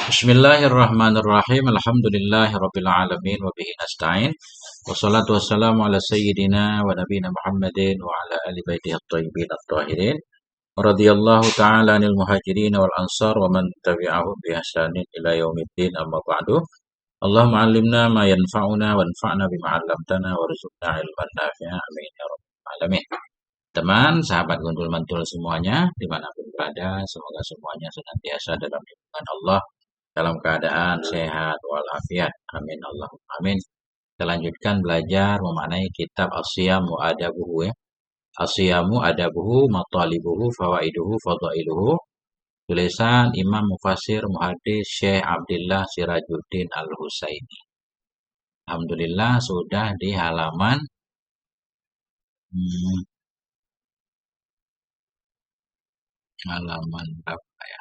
Bismillahirrahmanirrahim. Alhamdulillahirabbil alamin wa bihi nasta'in. Wassalatu wassalamu ala sayyidina wa nabiyina Muhammadin wa ala ali baitihi at-thayyibin at-tahirin. Radhiyallahu ta'ala 'anil muhajirin wal ansar wa man tabi'ahum bi ihsanin ila yaumiddin, amma ba'du. Allahumma 'allimna ma yanfa'una wanfa'na bima 'allamtana warzuqna ilman nafi'an, amin ya rabbal alamin. Teman, sahabat Gundul Mantul semuanya, dimanapun berada, semoga semuanya senantiasa dalam lindungan Allah, dalam keadaan sehat walafiat. Amin Allahumma amin. Kita lanjutkan belajar memaknai kitab As-Siyam wa Adabuhu ya. As-Siyamu Adabuhu, Matalibuhu, Fawaiduhu, Fadailuhu. Tulisan Imam Mufassir Muhaddis Syekh Abdillah Sirajuddin Al-Husaini. Alhamdulillah sudah di halaman berapa ya?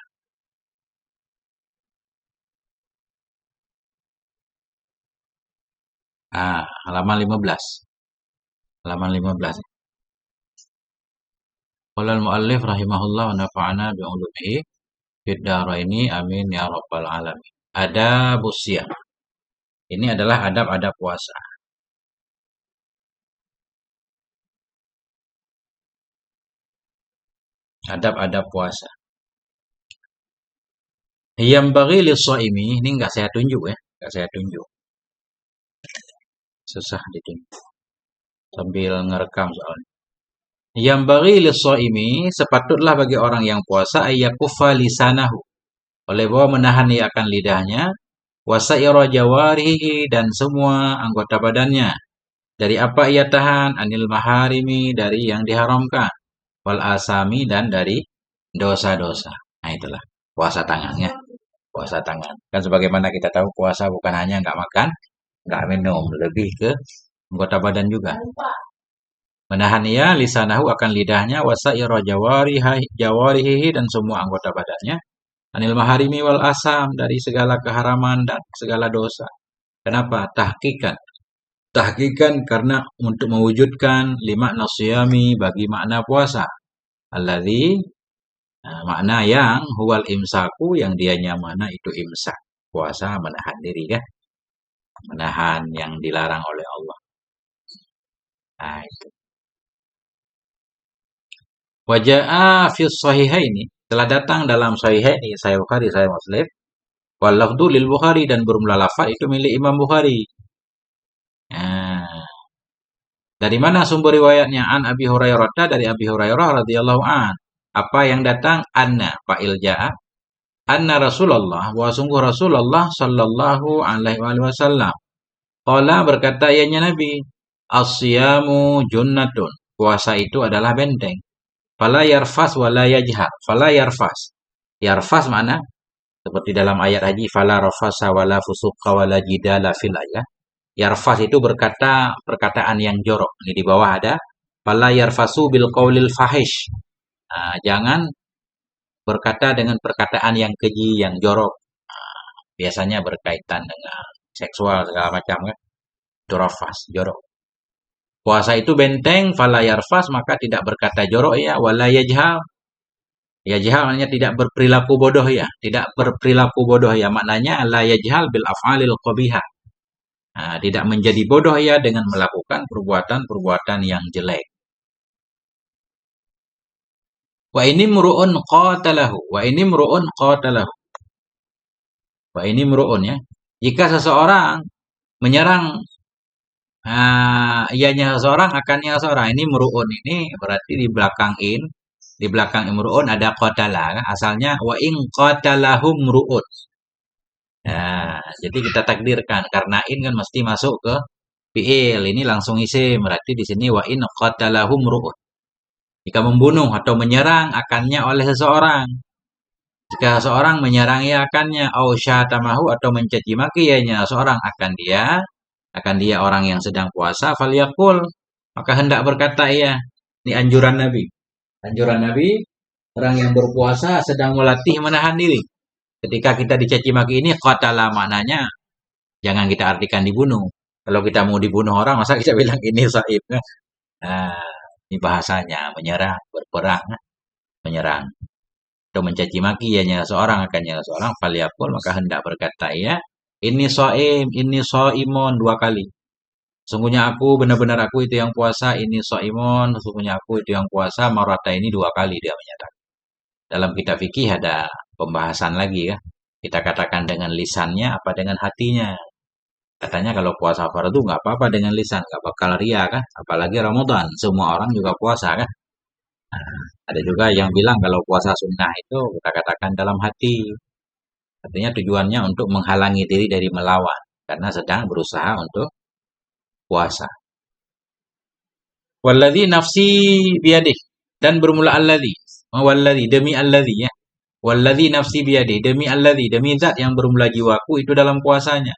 Halaman 15. Halaman 15. Qala al-muallif rahimahullah wa nafa'ana bi ulumihi fid dharaini amin ya rabbal alamin. Adabus siyam. Ini adalah adab-adab puasa. Adab-adab puasa. Yang bagi lis-shaimi, ini enggak saya tunjuk ya, enggak saya tunjuk. Susah ditunjuk. Sambil ngerekam soalnya. Yang bagi lis-shaimi, sepatutlah bagi orang yang puasa ayyakuffa lisanahu. Oleh bahwa menahan ia akan lidahnya, wasaira jawarihi dan semua anggota badannya. Dari apa ia tahan? Anil maharimi, dari yang diharamkan. Wal asami, dan dari dosa-dosa. Nah itulah puasa tangannya. Puasa tangan. Kan sebagaimana kita tahu puasa bukan hanya nggak makan, nggak minum, lebih ke anggota badan juga. Menahan ia lisanahu akan lidahnya, wasaira jawarihi dan semua anggota badannya. Anil maharimi wal asam, dari segala keharaman dan segala dosa. Kenapa? Tahqiqan karena untuk mewujudkan lima nasyami bagi makna puasa. Alladzi, makna yang huwal imsaku, yang dianya mana itu imsak. Puasa menahan diri ya. Menahan yang dilarang oleh Allah. Nah itu. Waja'a fi sahihaini, telah datang dalam sahihaini, Sahih Bukhari, Sahih Muslim. Wal lafdhu lil Bukhari, dan bermula lafaz itu milik Imam Bukhari. Nah, dari mana sumber riwayatnya? An Abi Hurairah, dari Abi Hurairah radhiyallahu an. Apa yang datang? Anna fa'il ja'a. Anna Rasulullah, wa sungguh Rasulullah sallallahu alaihi wasallam. Qala, berkata ianya Nabi, as-siyamu junnatun. Puasa itu adalah benteng. Fala yarfas wala yajhar. Fala yarfas. Yarfas mana? Seperti dalam ayat haji, fala rafasa wala fusuqa wala jidala fil ayat. Yarfas itu berkata perkataan yang jorok. Ini di bawah ada fala yarfasu bil qaulil fahish. Nah, jangan berkata dengan perkataan yang keji, yang jorok. Nah, biasanya berkaitan dengan seksual segala macam kan. Itu rafas, jorok. Puasa itu benteng, fala yarfas, maka tidak berkata jorok ya, wala yajhal. Yajhal maknanya tidak berperilaku bodoh ya, tidak berperilaku bodoh ya, maknanya la yajhal bil af'alil qabihah. Nah, tidak menjadi bodoh ya dengan melakukan perbuatan-perbuatan yang jelek. Wa ini mru'un qatalahu. Wa ini mru'un qatalahu. Wa ini mru'un ya. Jika seseorang menyerang ianya seseorang, akannya seseorang. Ini mru'un, ini berarti di belakang imru'un ada qatala. Asalnya wa in qatalahu mru'un. Nah, jadi kita takdirkan karena in kan mesti masuk ke fi'il. Ini langsung isim. Berarti di sini wa in qatalahu mru'un. Jika membunuh atau menyerang akannya oleh seseorang. Jika seseorang menyerangi akannya, au syatamahu, atau mencaci maki ianya seseorang akan dia orang yang sedang puasa, falyaqul, maka hendak berkata ia. Ini anjuran Nabi. Anjuran Nabi, orang yang berpuasa sedang melatih menahan diri. Ketika kita dicaci maki ini, qatala maknanya jangan kita artikan dibunuh. Kalau kita mau dibunuh orang, masa kita bilang ini saib. Nah, ini bahasanya menyerang, berperang, menyerang. atau mencaci maki ianya seorang akannya seorang, falyaqul maka hendak berkata ia, ini shaimun 2 kali. Sungguhnya aku benar-benar aku itu yang puasa, ini shaimun, sesungguhnya aku itu yang puasa, marata ini 2 kali dia menyatakan. Dalam kitab fikih ada pembahasan lagi ya. Kita katakan dengan lisannya apa dengan hatinya. Katanya kalau puasa fardu nggak apa-apa dengan lisan, nggak bakal ria kan. Apalagi Ramadan, semua orang juga puasa kan. Ada juga yang bilang kalau puasa sunnah itu kita katakan dalam hati. Artinya tujuannya untuk menghalangi diri dari melawan. Karena sedang berusaha untuk puasa. Walladzi nafsi biyadih. Dan bermula alladzi. Walladzi demi alladzi ya. Walladzi nafsi biyadih. Demi alladzi. Demi zat yang bermula jiwaku itu dalam puasanya.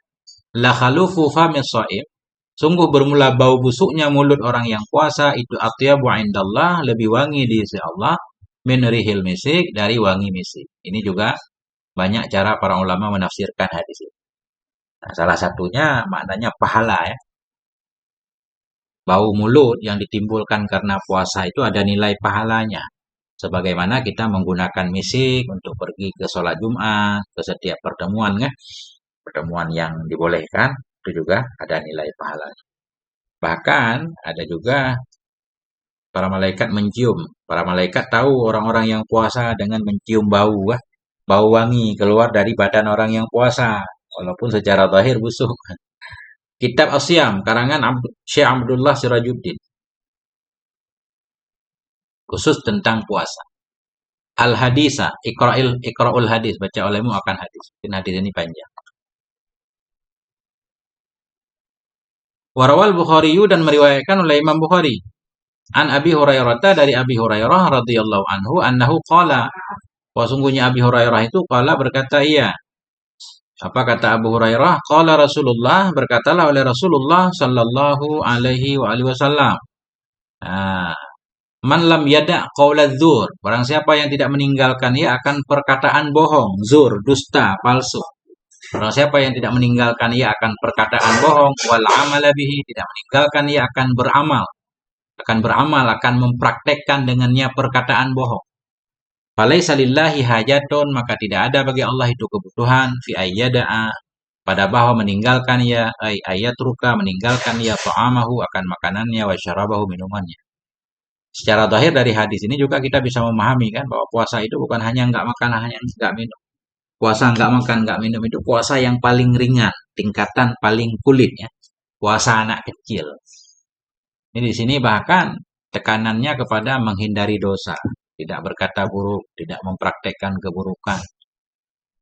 La khalufu famis shaim. Sungguh bermula bau busuknya mulut orang yang puasa itu atyabu indallah, lebih wangi di sisi Allah min rihil misik, dari wangi misik. Ini juga banyak cara para ulama menafsirkan hadis ini. Nah, salah satunya maknanya pahala ya. Bau mulut yang ditimbulkan karena puasa itu ada nilai pahalanya. Sebagaimana kita menggunakan misik untuk pergi ke sholat Jumat, ke setiap pertemuan ya. Pertemuan yang dibolehkan itu juga ada nilai pahalanya. Bahkan ada juga para malaikat mencium. Para malaikat tahu orang-orang yang puasa dengan mencium bau, bau wangi keluar dari badan orang yang puasa, walaupun secara zahir busuk. Kitab Asyam karangan Syekh Abdullah Sirajuddin, khusus tentang puasa. Al-Hadisa, Iqra'ul hadis, baca olehmu akan hadis. Mungkin hadis ini panjang. Warawal Bukhari dan meriwayatkan oleh Imam Bukhari. An Abi Hurairah, dari Abi Hurairah radhiyallahu anhu annahu qala, sungguhnya Abi Hurairah itu qala berkata ia. Apa kata Abu Hurairah? Qala Rasulullah, berkatalah oleh Rasulullah sallallahu alaihi wa alihi wasallam. Man lam yada qaulaz zur, barang siapa yang tidak meninggalkan ia akan perkataan bohong, zur, dusta, palsu. Barang siapa yang tidak meninggalkan ia akan perkataan bohong, wal amala bihi, tidak meninggalkan ia akan beramal, akan mempraktekkan dengannya perkataan bohong. Falaisa lillahi hajatun, maka tidak ada bagi Allah itu kebutuhan fi ayyada'a, pada bahwa meninggalkan ia, ayatruka, meninggalkan ia ta'amahu, akan makanannya, wa syarabahu, minumannya. Secara zahir dari hadis ini juga kita bisa memahami kan bahwa puasa itu bukan hanya nggak makan, hanya nggak minum. Puasa nggak makan, nggak minum itu puasa yang paling ringan, tingkatan paling kulit ya. Puasa anak kecil. Ini di sini bahkan tekanannya kepada menghindari dosa, tidak berkata buruk, tidak mempraktekkan keburukan.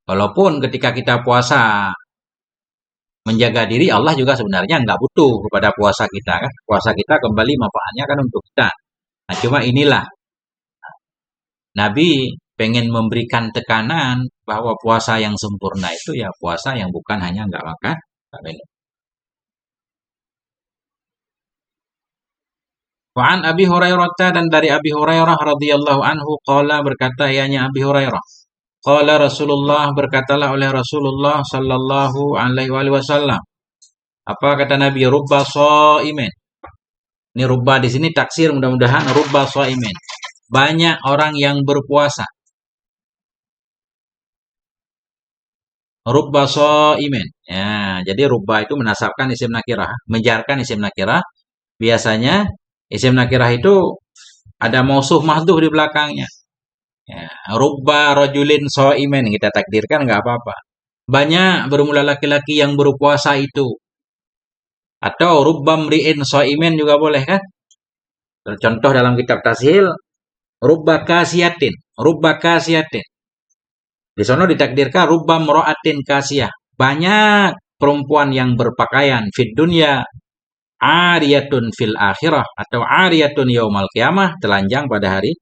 Walaupun ketika kita puasa menjaga diri, Allah juga sebenarnya nggak butuh kepada puasa kita kan. Puasa kita kembali manfaatnya kan untuk kita. Nah, cuma inilah Nabi pengen memberikan tekanan bahwa puasa yang sempurna itu ya puasa yang bukan hanya nggak makan, nggak minum. Wa'an Abi Hurairah, dan dari Abi Hurairah radhiyallahu anhu qala, berkata ianya Abi Hurairah. Qala Rasulullah, berkatalah oleh Rasulullah sallallahu alaihi wasallam. Apa kata Nabi? Rubba shaimin. Ini rubba di sini taksir, mudah-mudahan rubba shaimin. Banyak orang yang berpuasa. Rubba shaimin. Ya, jadi rubba itu menasabkan isim nakirah, menjarkan isim nakirah. Biasanya isim nakirah itu ada mausuh mahdhuf di belakangnya. Ya, rubba rajulin shaimin kita takdirkan nggak apa-apa. Banyak bermula laki-laki yang berpuasa itu. Atau rubba mri'in shaimin juga boleh kan? Contoh dalam kitab Tashil, rubba kasiyatin, rubba kasiyatin. Di sana ditakdirkan rubba mra'atin kasiyah. Banyak perempuan yang berpakaian fid dunya, ariyatun fil akhirah, atau ariyatun yaumal qiyamah, telanjang pada hari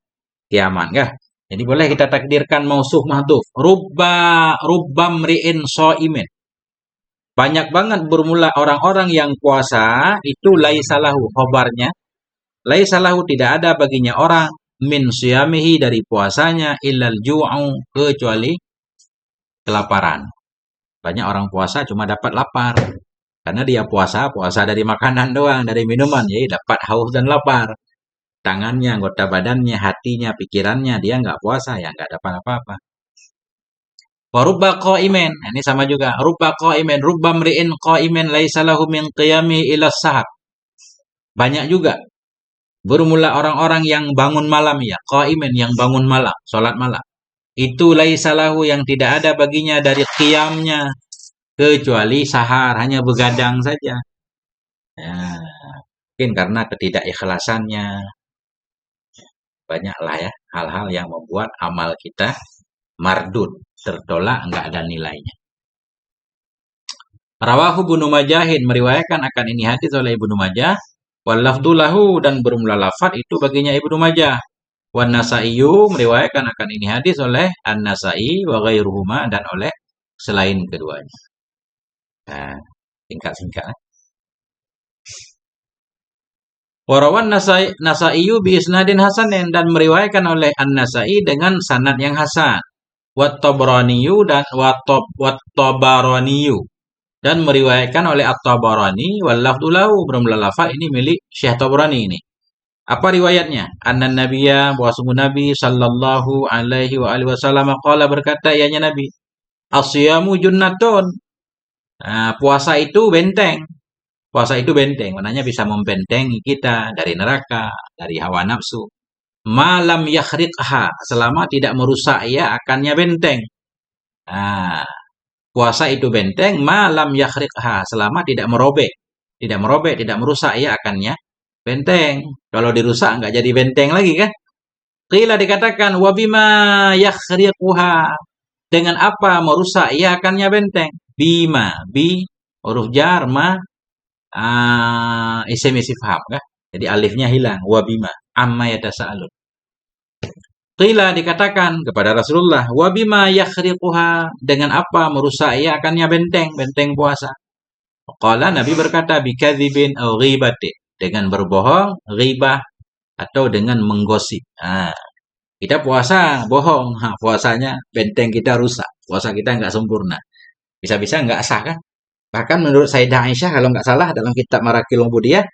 kiamat kah? Jadi boleh kita takdirkan mausuh mahdhuf. Rubba mri'in shaimin. Banyak banget bermula orang-orang yang puasa itu laisalahu, khobarnya laisalahu, tidak ada baginya orang min siyamihi, dari puasanya, illal ju'u, kecuali kelaparan. Banyak orang puasa cuma dapat lapar. Karena dia puasa dari makanan doang, dari minuman, jadi dapat haus dan lapar. tangannya, anggota badannya, hatinya, pikirannya, dia nggak puasa, ya nggak ada apa-apa. Warubba qa'imen, ini sama juga. Rubba qa'imen, rubba mri'in qa'imen laisa lahu min qiyami ila sahar. Banyak juga. Bermula orang-orang yang bangun malam ya, qa'imen yang bangun malam, salat malam. Itu laisa lahu yang tidak ada baginya dari qiyamnya kecuali sahar, hanya begadang saja. Ya, mungkin karena ketidakikhlasannya, banyaklah ya hal-hal yang membuat amal kita mardud, tertolak, enggak ada nilainya. Rawahu Ibnu Majahin meriwayatkan akan ini hadis oleh Ibnu Majah, wal lafdhu lahu dan bermula lafaz itu baginya Ibnu Majah. Wan Nasaiyu meriwayatkan akan ini hadis oleh An-Nasai wa ghairuhuma dan oleh selain keduanya. Nah, singkat-singkat. Warawan Nasaiyu bi isnadin hasanin dan meriwayatkan oleh An-Nasai dengan sanad yang hasan. Wat Tabraniyu dan wat Tabaraniyu dan meriwayatkan oleh At-Tabarani wal lafdhu lahu bermula lafaz ini milik Syekh Tabrani ini. Apa riwayatnya? Anna Nabiyya bahwa sungguh Nabi sallallahu alaihi wa alihi wasallam qala berkata ianya Nabi, "As-siyamu junnatun." Nah, puasa itu benteng. Puasa itu benteng, maknanya bisa membentengi kita dari neraka, dari hawa nafsu. Malam yakhriqha, selama tidak merusak ia akannya benteng. Nah, puasa itu benteng, malam yakhriqha, selama tidak merobek. Tidak merobek, tidak merusak ia akannya benteng. Kalau dirusak nggak jadi benteng lagi kan? Qila dikatakan wabima yakhriquha. Dengan apa merusak ia akannya benteng? Bima, bi huruf jar, ma isim istifham kan? Jadi alifnya hilang. Wabima, amma yatasaalun. Qila dikatakan kepada Rasulullah, wabima yakhriquha. Dengan apa merusak ia akannya benteng, benteng puasa. Qala Nabi berkata bikadzibin aw ghibatin, dengan berbohong, ghibah atau dengan menggosip. Nah, kita puasa bohong, puasanya benteng kita rusak, puasa kita nggak sempurna, bisa-bisa nggak sah kan? Bahkan menurut Sayyidah Aisyah kalau nggak salah dalam kitab Marakil Ubudiyah,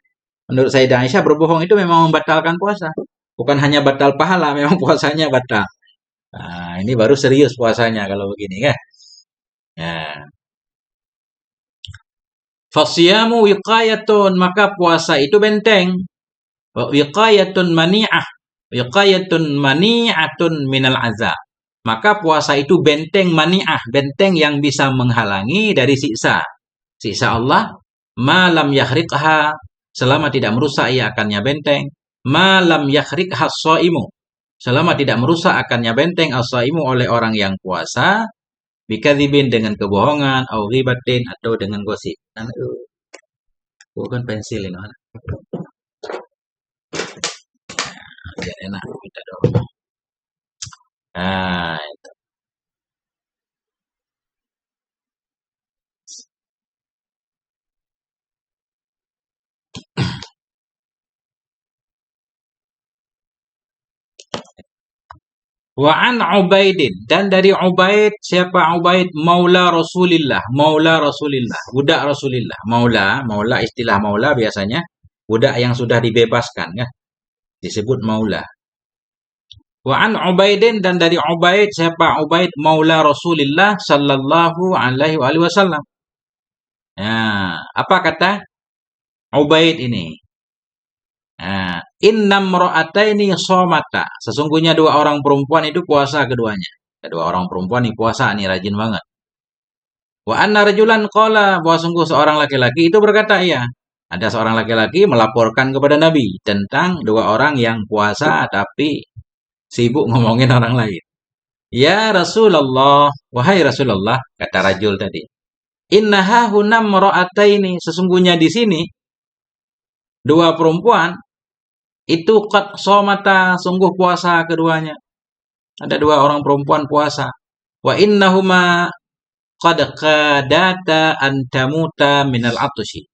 menurut Sayyidah Aisyah berbohong itu memang membatalkan puasa, bukan hanya batal pahala, memang puasanya batal. Nah, ini baru serius puasanya kalau begini kan? Nah, fasiyamu wiqayatun, maka puasa itu benteng. Wiqayatun mani'ah. Wiqayatun mani'atun minal azab. Maka puasa itu benteng mani'ah, benteng yang bisa menghalangi dari siksa. Siksa Allah, malam yakhriqha, selama tidak merusak ia akannya benteng. Malam yakhriqha as-shaimu, selama tidak merusak akannya benteng as-shaimu oleh orang yang puasa. Bikadzibin dengan kebohongan, au ghibatin atau dengan gosip. Bukan pensil ini. Biar enak kita dong. Nah, itu. Wa an Ubaidin dan dari Ubaid, siapa Ubaid? Maula Rasulillah, Maula Rasulillah, budak Rasulillah. Maula istilah maula biasanya budak yang sudah dibebaskan ya, disebut maula. Wa an Ubaidin dan dari Ubaid, siapa Ubaid? Maula Rasulillah sallallahu alaihi wasallam. Nah, apa kata Ubaid ini? Nah, innam ra'ataini somata. Sesungguhnya dua orang perempuan itu puasa keduanya. Dua orang perempuan ini puasa nih rajin banget. Wa anna rajulan qala, bahwa sungguh seorang laki-laki itu berkata, iya. Ada seorang laki-laki melaporkan kepada Nabi tentang dua orang yang puasa tapi sibuk ngomongin orang lain. Ya Rasulullah, wahai Rasulullah, kata rajul tadi. Innaha hunam ra'ataini, sesungguhnya di sini dua perempuan itu qad somata, sungguh puasa keduanya. Ada dua orang perempuan puasa. Wa innahuma qad qadata an tamuta minal atshi.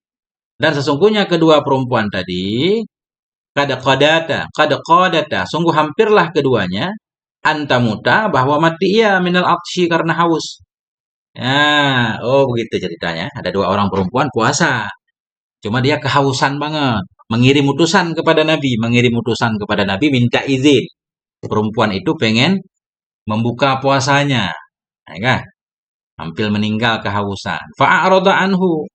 Dan sesungguhnya kedua perempuan tadi qad qadata, sungguh hampirlah keduanya antamuta, bahwa mati ia minal atshi, karena haus. Ya, oh begitu ceritanya. Ada dua orang perempuan puasa. Cuma dia kehausan banget. mengirim utusan kepada Nabi, minta izin. Perempuan itu pengen membuka puasanya, ya kan? Hampir meninggal kehausan. Fa'arada anhu,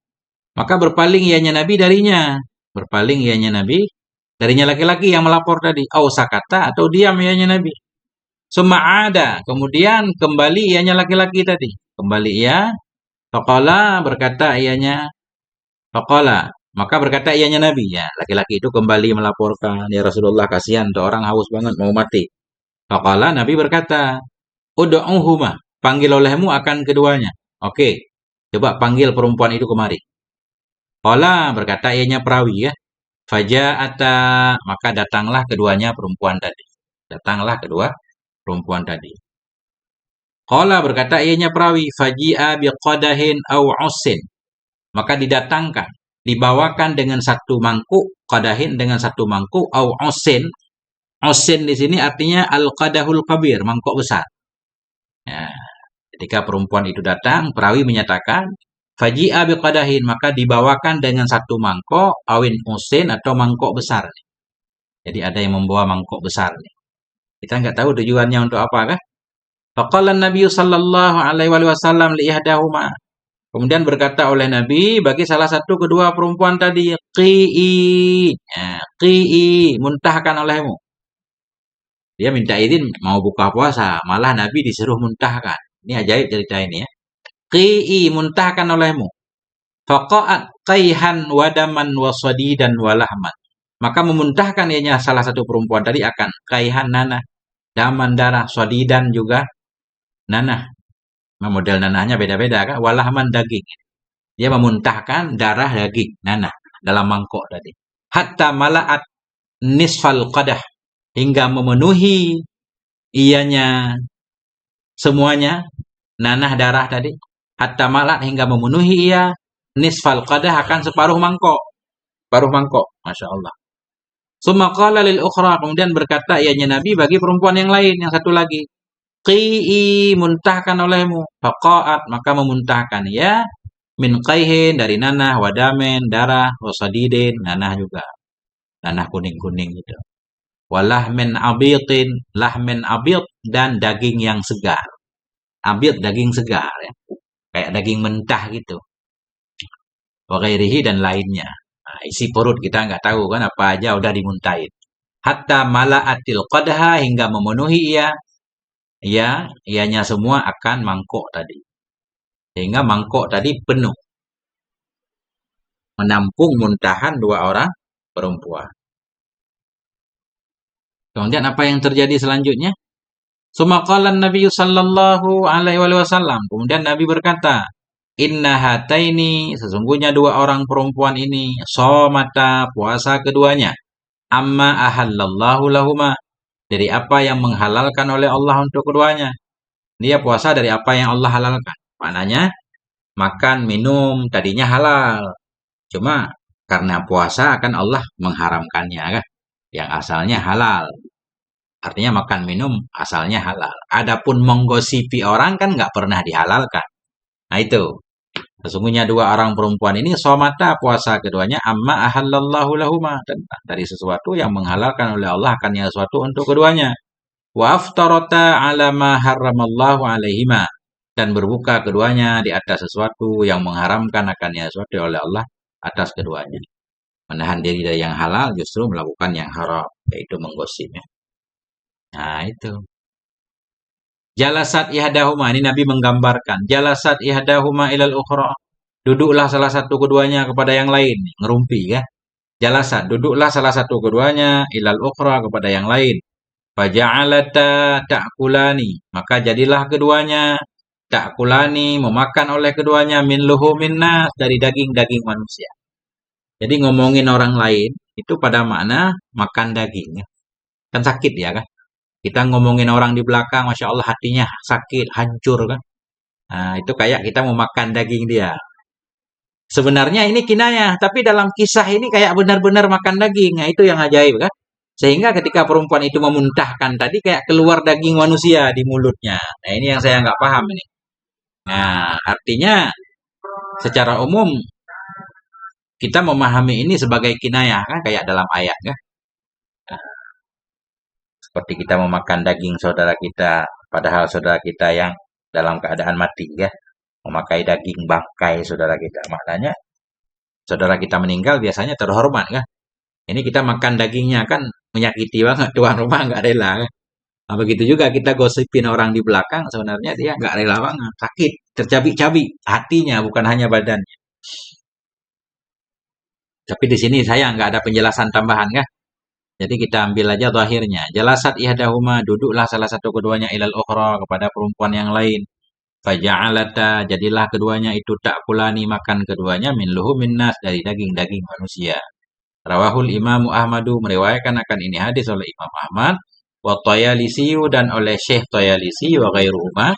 maka berpaling ianya Nabi darinya. Berpaling ianya Nabi darinya laki-laki yang melapor tadi. Au sakata, atau diam ianya Nabi. Suma'ada, kemudian kembali ianya laki-laki tadi. Kembali ia. Faqala, berkata ianya. Faqala, maka berkata ianya Nabi. Ya, laki-laki itu kembali melaporkan. Ya Rasulullah, kasihan tuh orang haus banget mau mati. Faqala, Nabi berkata, Ud'uhuma, panggil olehmu akan keduanya. Oke, coba panggil perempuan itu kemari. Qala, berkata ianya perawi ya. Faja'ata, maka datanglah keduanya perempuan tadi. Datanglah kedua perempuan tadi. Qala, berkata ianya perawi, faji'a biqadahin au usin. Maka didatangkan, dibawakan dengan satu mangkuk, qadahin dengan satu mangkuk, au usin. Usin di sini artinya al-qadahul kabir, mangkuk besar. Ya, ketika perempuan itu datang, perawi menyatakan, faji'a biqadahin, maka dibawakan dengan satu mangkok, awin usin atau mangkok besar. Jadi ada yang membawa mangkok besar. Kita nggak tahu tujuannya untuk apa kah? Faqala Nabi sallallahu alaihi wasallam li ihdahuma. Kemudian berkata oleh Nabi bagi salah satu kedua perempuan tadi, qi'i, ya, qi'i, muntahkan olehmu. Dia minta izin mau buka puasa, malah Nabi disuruh muntahkan. Ini ajaib cerita ini ya. Qi'i, muntahkan olehmu. Faqa'at qayhan wadaman wasadidan walahman. Maka memuntahkan ianya salah satu perempuan tadi akan qayhan nanah, daman darah, sadidan juga nanah. Model nanahnya beda-beda kan, walahman daging. Dia memuntahkan darah daging, nanah dalam mangkok tadi. Hatta mala'at nisfal qadah, hingga memenuhi ianya semuanya, nanah darah tadi. Hatta mala'at, hingga memenuhi ia nisfal qadah, akan separuh mangkok. Separuh mangkok, Masya Allah. Summa qala lil ukhra, kemudian berkata ianya Nabi bagi perempuan yang lain, yang satu lagi. Qi'i, muntahkan olehmu. Faqa'at, maka memuntahkan ya. Min qayhin, dari nanah, wadamen, darah, wasadidin, nanah juga. Nanah kuning-kuning gitu. Walahmen abitin, lahmen abit, dan daging yang segar. Abit, daging segar ya. Kayak daging mentah gitu. Wa ghairihi, dan lainnya. Nah, isi perut kita nggak tahu kan apa aja udah dimuntahin. Hatta mala'atil qadha, hingga memenuhi ia. Ya, ianya semua akan mangkok tadi. Sehingga mangkok tadi penuh. Menampung muntahan dua orang perempuan. Kemudian apa yang terjadi selanjutnya? Sumaqalan Nabi sallallahu alaihi wasallam. Kemudian Nabi berkata, Inna hataini, sesungguhnya dua orang perempuan ini, somata, puasa keduanya. Amma ahallallahu lahuma, dari apa yang menghalalkan oleh Allah untuk keduanya. Dia puasa dari apa yang Allah halalkan. Maknanya, makan, minum, tadinya halal. Cuma karena puasa akan Allah mengharamkannya kan. Yang asalnya halal. Artinya makan minum asalnya halal. Adapun menggosipi orang kan nggak pernah dihalalkan. Nah itu. Sesungguhnya dua orang perempuan ini somata, puasa keduanya, amma ahallallahu lahuma, dari sesuatu yang menghalalkan oleh Allah akannya sesuatu untuk keduanya. Wa aftarata ala ma harramallahu alaihima, dan berbuka keduanya di atas sesuatu yang mengharamkan akannya sesuatu oleh Allah atas keduanya. Menahan diri dari yang halal justru melakukan yang haram, yaitu menggosipnya. Nah itu. Jalasat ihdahuma, ini Nabi menggambarkan. Jalasat ihdahuma ilal ukhra. Duduklah salah satu keduanya kepada yang lain, ngerumpi ya. Jalasat, duduklah salah satu keduanya ilal ukhra, kepada yang lain. Faja'alata ta'kulani, maka jadilah keduanya ta'kulani, memakan oleh keduanya min luhumin nas, dari daging-daging manusia. Jadi ngomongin orang lain itu pada makna makan daging ya. Kan sakit ya kan? Kita ngomongin orang di belakang, Masya Allah hatinya sakit, hancur kan. Nah, itu kayak kita mau makan daging dia. Sebenarnya ini kinayah, tapi dalam kisah ini kayak benar-benar makan daging. Nah, itu yang ajaib kan. Sehingga ketika perempuan itu memuntahkan tadi kayak keluar daging manusia di mulutnya. Nah, ini yang saya nggak paham ini. Nah, artinya secara umum kita memahami ini sebagai kinayah kan, kayak dalam ayat kan. Nah, seperti kita memakan daging saudara kita, padahal saudara kita yang dalam keadaan mati ya, memakai daging bangkai saudara kita. Maknanya saudara kita meninggal biasanya terhormat kan. Ini kita makan dagingnya kan menyakiti banget, tuan rumah nggak rela kan. Nah, begitu juga kita gosipin orang di belakang, sebenarnya dia nggak rela banget, sakit, tercabik-cabik hatinya, bukan hanya badannya. Tapi di sini saya nggak ada penjelasan tambahan kan. Jadi kita ambil aja zahirnya. Jalasat ihdahuma, duduklah salah satu keduanya ilal ukhra kepada perempuan yang lain. Faja'alata, jadilah keduanya itu ta'kulani, makan keduanya min luhumin nas, dari daging-daging manusia. Rawahul Imamu Ahmadu, meriwayatkan akan ini hadis oleh Imam Ahmad, wa Tayalisiyu, dan oleh Syekh Tayalisi, wa ghairuhuma,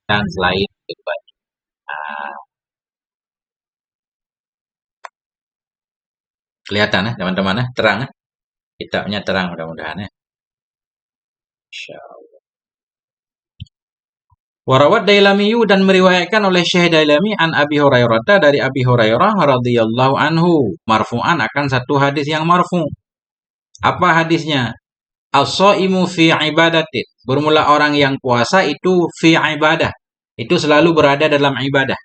dan selain keduanya. Nah, kelihatan ya teman-teman ya, terang ya. Kitabnya terang mudah-mudahan ya. Insyaallah. Warawat Dailamiyu, dan meriwayatkan oleh Syekh Dailami an Abi Hurairah, dari Abi Hurairah radhiyallahu anhu, marfu'an, akan satu hadis yang marfu'. Apa hadisnya? As-shaimu fi ibadatin. Bermula orang yang puasa itu fi ibadah. Itu selalu berada dalam ibadah.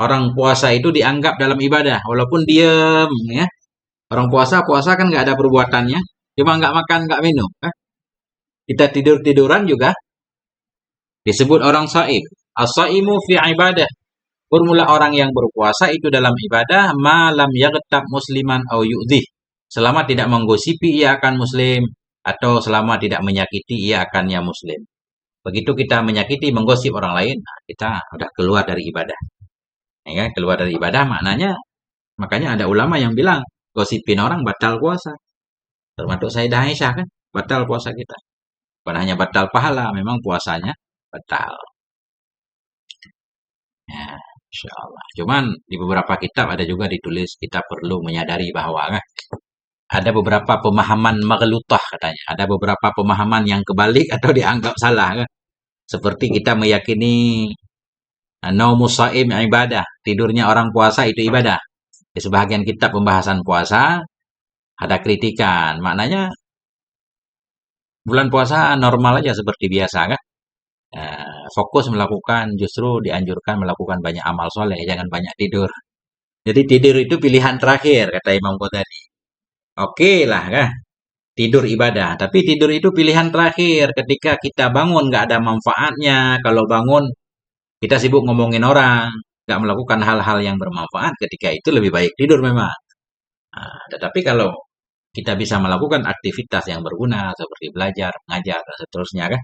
Orang puasa itu dianggap dalam ibadah, walaupun diem ya. Orang puasa kan nggak ada perbuatannya, cuma nggak makan, nggak minum. Kita tidur-tiduran juga disebut orang saim. As-saimu fi ibadah. Bermula orang yang berpuasa itu dalam ibadah, malam yaghtab musliman au yu'dhih. Selama tidak menggosipi ia akan muslim, atau selama tidak menyakiti ia akannya muslim. Begitu kita menyakiti, menggosip orang lain, nah kita udah keluar dari ibadah. Ya kan? Keluar dari ibadah maknanya, makanya ada ulama yang bilang, gosipin orang batal puasa. Termasuk Sayyidah Aisyah kan, batal puasa kita. Bukan hanya batal pahala, memang puasanya batal. Ya, Insya Allah. Cuman di beberapa kitab ada juga ditulis kita perlu menyadari bahwa kan, ada beberapa pemahaman maghlutah katanya. Ada beberapa pemahaman yang kebalik atau dianggap salah kan. Seperti kita meyakini naumus shaim ibadah. Tidurnya orang puasa itu ibadah. Di sebagian kitab pembahasan puasa ada kritikan. Maknanya bulan puasa normal aja seperti biasa kan. Fokus melakukan, justru dianjurkan melakukan banyak amal soleh, jangan banyak tidur. Jadi tidur itu pilihan terakhir, kata Imam Ghazali. Oke lah kan, tidur ibadah. Tapi tidur itu pilihan terakhir. Ketika kita bangun nggak ada manfaatnya. Kalau bangun kita sibuk ngomongin orang, nggak melakukan hal-hal yang bermanfaat. Ketika itu lebih baik tidur memang. Nah, tetapi kalau kita bisa melakukan aktivitas yang berguna seperti belajar, mengajar, dan seterusnya kan,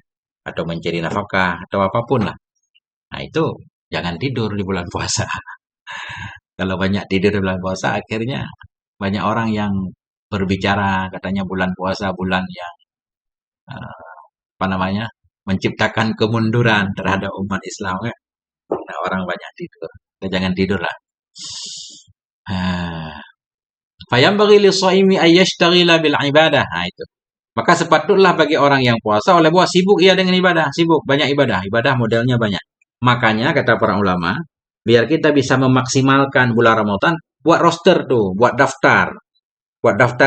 atau mencari nafkah atau apapun lah. Nah, itu jangan tidur di bulan puasa. Kalau banyak tidur di bulan puasa, akhirnya banyak orang yang berbicara katanya bulan puasa bulan yang eh, apa namanya, menciptakan kemunduran terhadap umat Islam kan. Nah, orang banyak tidur. Kita jangan tidur lah. Fayambaghi lis-shaimi ayyashtaghila bil ibadah. Nah, itu. Maka sepatutlah bagi orang yang puasa oleh buah sibuk ia dengan ibadah, sibuk banyak ibadah, ibadah modelnya banyak. Makanya kata para ulama, biar kita bisa memaksimalkan bulan Ramadan, buat roster tuh, buat daftar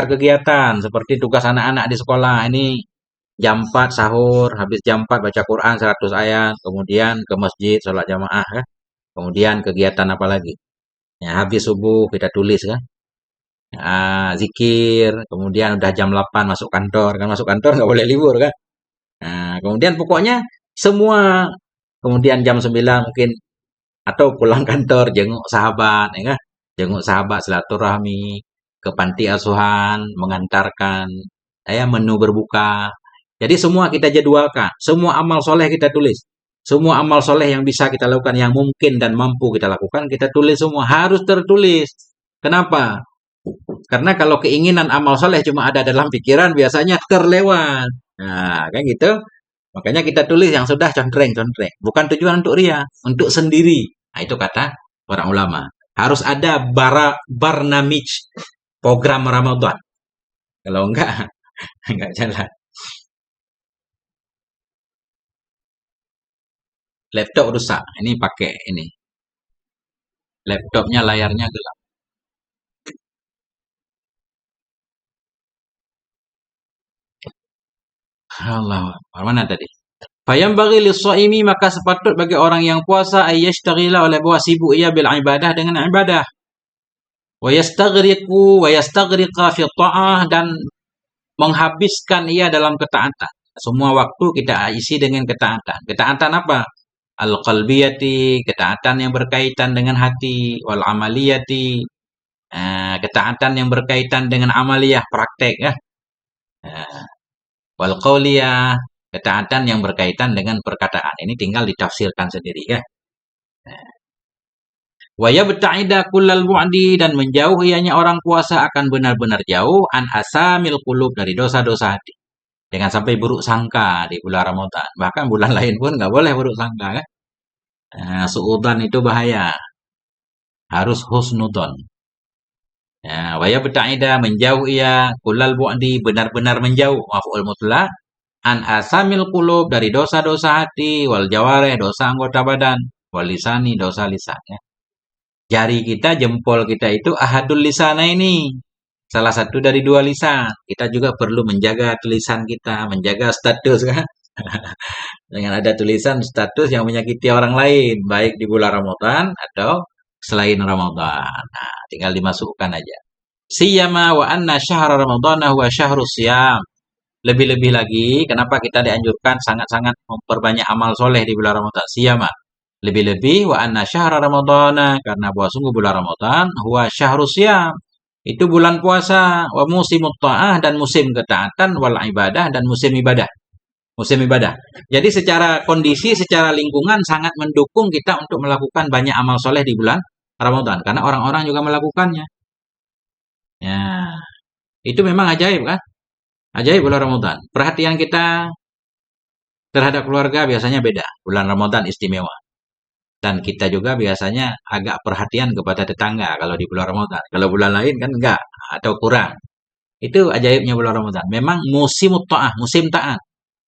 kegiatan seperti tugas anak-anak di sekolah. Ini jam 4 sahur, habis jam 4 baca Quran 100 ayat, kemudian ke masjid sholat jamaah kan. Kemudian kegiatan apa lagi? Ya, habis subuh kita tulis kan. Zikir, kemudian udah jam 8 masuk kantor, kan masuk kantor nggak boleh libur kan. Nah, kemudian pokoknya semua, kemudian jam 9 mungkin, atau pulang kantor jenguk sahabat, ya kan? Jenguk sahabat, silaturahmi, ke panti asuhan, mengantarkan, menu berbuka. Jadi semua kita jadwalkan, semua amal soleh kita tulis. Semua amal soleh yang bisa kita lakukan, yang mungkin dan mampu kita lakukan, kita tulis semua. Harus tertulis. Kenapa? Karena kalau keinginan amal soleh cuma ada dalam pikiran, biasanya terlewat. Nah, kan gitu. Makanya kita tulis yang sudah contreng-contreng. Bukan tujuan untuk ria, untuk sendiri. Nah, itu kata para ulama. Harus ada barnamij, program Ramadan. Kalau enggak, enggak jalan. Laptop rusak. Ini pakai ini. Laptopnya layarnya gelap. Allah, mana tadi? Fayam bagi lis-shaimi, maka sepatut bagi orang yang puasa ayyashtagila, oleh bahwa sibuk ia bil ibadah, dengan ibadah. Wa yastaghriqu wa yastaghriqa fi ta'ah, dan menghabiskan ia dalam ketaatan. Semua waktu kita isi dengan ketaatan. Ketaatan apa? Al-qalbiyati, ketaatan yang berkaitan dengan hati, wal amaliyati, ketaatan yang berkaitan dengan amaliyah, praktek ya. Wal qauliyah, ketaatan yang berkaitan dengan perkataan. Ini tinggal ditafsirkan sendiri ya. Wa yabta'ida kullal bu'di, dan menjauh ianya orang puasa akan benar-benar jauh an asamil qulub, dari dosa-dosa hati. Jangan sampai buruk sangka di bulan Ramadan. Bahkan bulan lain pun nggak boleh buruk sangka kan. Suudzon itu bahaya. Harus husnudzon. Wa yabta'ida, menjauh ia, kullal bu'di, benar-benar menjauh, maf'ul mutlaq, an asamil qulub, dari dosa-dosa hati, wal jawareh, dosa anggota badan, wal lisani, dosa lisan ya. Jari kita, jempol kita itu ahadul lisana ini. Salah satu dari dua lisan. Kita juga perlu menjaga tulisan kita, menjaga status kan. Dengan ada tulisan status yang menyakiti orang lain, baik di bulan Ramadan atau selain Ramadan. Nah, tinggal dimasukkan aja. Siyama wa anna syahra ramadana huwa syahrus siyam. Lebih-lebih lagi, kenapa kita dianjurkan sangat-sangat memperbanyak amal soleh di bulan Ramadan? Siyama. Lebih-lebih wa anna syahra ramadana, karena bahwa sungguh bulan Ramadan huwa syahrus siyam. Itu bulan puasa, wa musimut ta'ah, dan musim ketaatan, wal ibadah, dan musim ibadah. Musim ibadah. Jadi secara kondisi, secara lingkungan sangat mendukung kita untuk melakukan banyak amal soleh di bulan Ramadan. Karena orang-orang juga melakukannya. Ya, itu memang ajaib kan? Ajaib bulan Ramadan. Perhatian kita terhadap keluarga biasanya beda. Bulan Ramadan istimewa. Dan kita juga biasanya agak perhatian kepada tetangga kalau di bulan Ramadan. Kalau bulan lain kan enggak, atau kurang. Itu ajaibnya bulan Ramadan. Memang musim ta'ah, musim taat.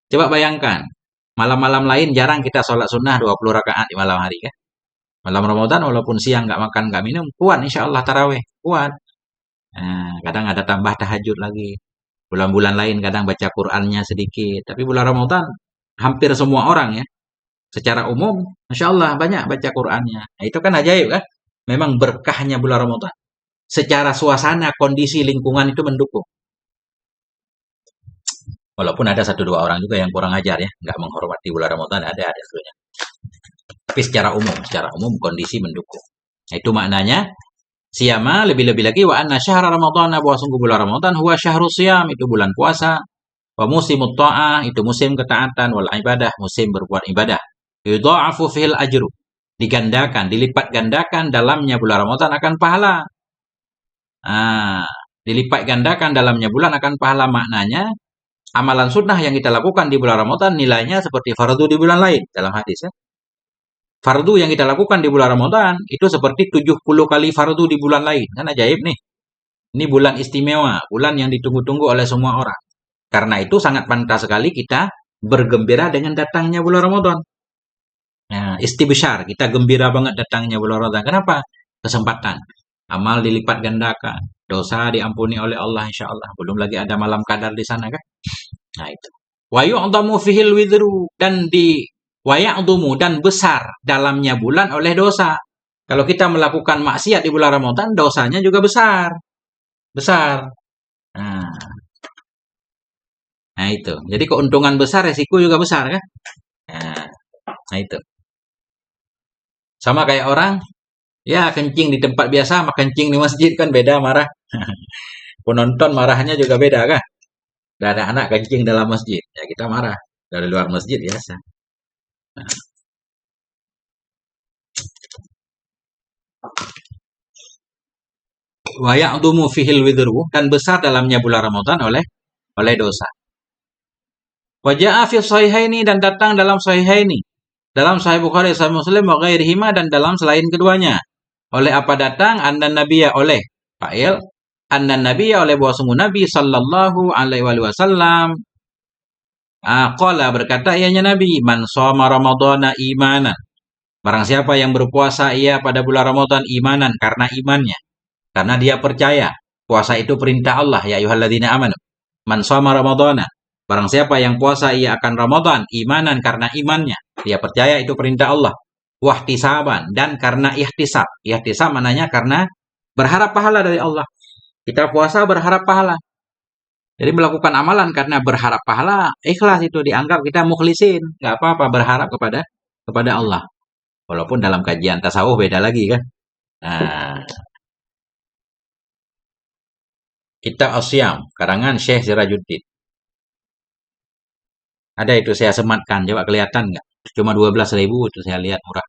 Coba bayangkan, malam-malam lain jarang kita sholat sunnah 20 rakaat di malam hari kan. Malam Ramadan walaupun siang nggak makan nggak minum, kuat insya Allah taraweh, kuat. Nah, kadang ada tambah tahajud lagi. Bulan-bulan lain kadang baca Qur'annya sedikit. Tapi bulan Ramadan hampir semua orang ya, secara umum, Masya Allah banyak baca Qur'annya. Nah, itu kan ajaib kan. Memang berkahnya bulan Ramadan. Secara suasana, kondisi, lingkungan itu mendukung. Walaupun ada satu dua orang juga yang kurang ajar ya, nggak menghormati bulan Ramadan, ada sebenarnya. Tapi secara umum kondisi mendukung. Nah, itu maknanya siyama, lebih-lebih lagi wa anna syahra ramadhan, bahwa sungguh bulan Ramadan huwa syahrus siyam, itu bulan puasa, wa musimut ta'ah, itu musim ketaatan, wal ibadah, musim berbuat ibadah. Yudha'afu fihil ajru, digandakan, dilipat gandakan dalamnya bulan Ramadan akan pahala. Dilipat gandakan dalamnya bulan akan pahala, maknanya amalan sunnah yang kita lakukan di bulan Ramadan nilainya seperti fardu di bulan lain dalam hadis ya. Fardu yang kita lakukan di bulan Ramadan itu seperti 70 kali fardu di bulan lain. Kan ajaib nih. Ini bulan istimewa, bulan yang ditunggu-tunggu oleh semua orang. Karena itu sangat pantas sekali kita bergembira dengan datangnya bulan Ramadan. Nah, istibsyar, kita gembira banget datangnya bulan Ramadan. Kenapa? Kesempatan. Amal dilipat gandakan, dosa diampuni oleh Allah insya Allah. Belum lagi ada malam qadar di sana kan? Nah itu. Wa yu'dhamu fihil widru, dan dan besar dalamnya bulan oleh dosa. Kalau kita melakukan maksiat di bulan Ramadan, dosanya juga besar. Besar. Nah itu. Jadi keuntungan besar, resiko juga besar kan? Nah itu. Sama kayak orang, ya kencing di tempat biasa sama kencing di masjid kan beda marah. Penonton marahnya juga beda kan? Ada anak kencing dalam masjid, ya kita marah. Dari luar masjid biasa. Wa ya'dumu fihil widru, dan besar dalamnya bulan Ramadan oleh dosa. Wa ja'a fi sahihaini, dan datang dalam sahihaini, dalam Sahih Bukhari, Sahih Muslim, wa ghairihima, dan dalam selain keduanya. Oleh apa datang? Annan nabiyya, oleh fa'il, annan nabiyya, oleh bahwa sungguh Nabi sallallahu alaihi wasallam qala, berkata ianya Nabi, man shoma ramadhana imanan, barang siapa yang berpuasa ia pada bulan Ramadan imanan, karena imannya, karena dia percaya puasa itu perintah Allah, ya ayyuhalladzina amanu, man shoma ramadhana, Barang siapa yang puasa ia akan Ramadan imanan karena imannya, dia percaya itu perintah Allah. Wahtisaban, dan karena ihtisab. Ihtisab mananya karena berharap pahala dari Allah. Kita puasa berharap pahala. Jadi melakukan amalan karena berharap pahala, ikhlas itu dianggap kita mukhlisin, nggak apa-apa berharap kepada Allah. Walaupun dalam kajian tasawuf beda lagi kan. Nah, Kitab As-Siyam, karangan Syekh Sirajuddin. Ada itu saya sematkan, coba kelihatan nggak? Cuma 12.000 itu saya lihat murah.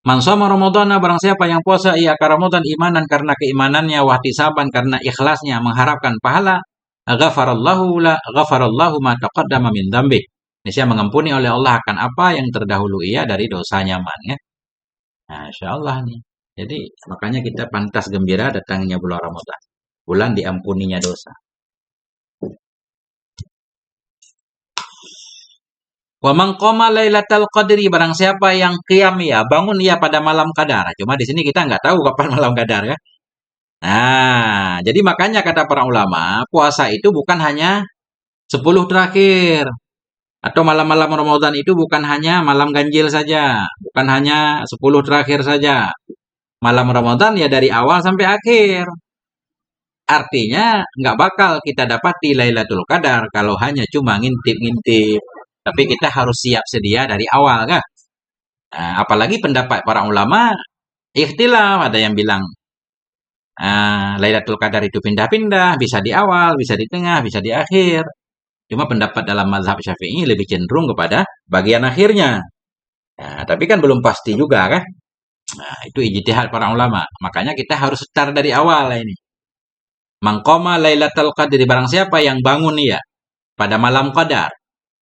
Man shoma Ramadhana, barang siapa yang puasa ia akan Ramadan imanan karena keimanannya, wahtisaban karena ikhlasnya mengharapkan pahala, ghafarallahu ma taqaddama min dzambi. Niscaya mengampuni oleh Allah akan apa yang terdahulu ia dari dosanya man ya. Nah, insyaallah nih. Jadi makanya kita pantas gembira datangnya bulan Ramadan. Bulan diampuninya dosa. Wa man qama lailatal qadri, barang siapa yang qiyam ya, bangun ya pada malam qadar. Cuma di sini kita nggak tahu kapan malam qadar ya. Nah, jadi makanya kata para ulama, puasa itu bukan hanya 10 terakhir. Atau malam-malam Ramadan itu bukan hanya malam ganjil saja. Bukan hanya 10 terakhir saja. Malam Ramadan ya dari awal sampai akhir. Artinya nggak bakal kita dapati Lailatul Qadar kalau hanya cuma ngintip-ngintip. Tapi kita harus siap sedia dari awal kan. Nah, apalagi pendapat para ulama ikhtilaf, ada yang bilang Lailatul Qadar itu pindah-pindah, bisa di awal, bisa di tengah, bisa di akhir. Cuma pendapat dalam mazhab Syafi'i lebih cenderung kepada bagian akhirnya. Nah, tapi kan belum pasti juga kan. Nah, itu ijtihad para ulama. Makanya kita harus start dari awal ini. Mangkoma Lailatul Qadri, barang siapa yang bangun ya pada malam Qadar,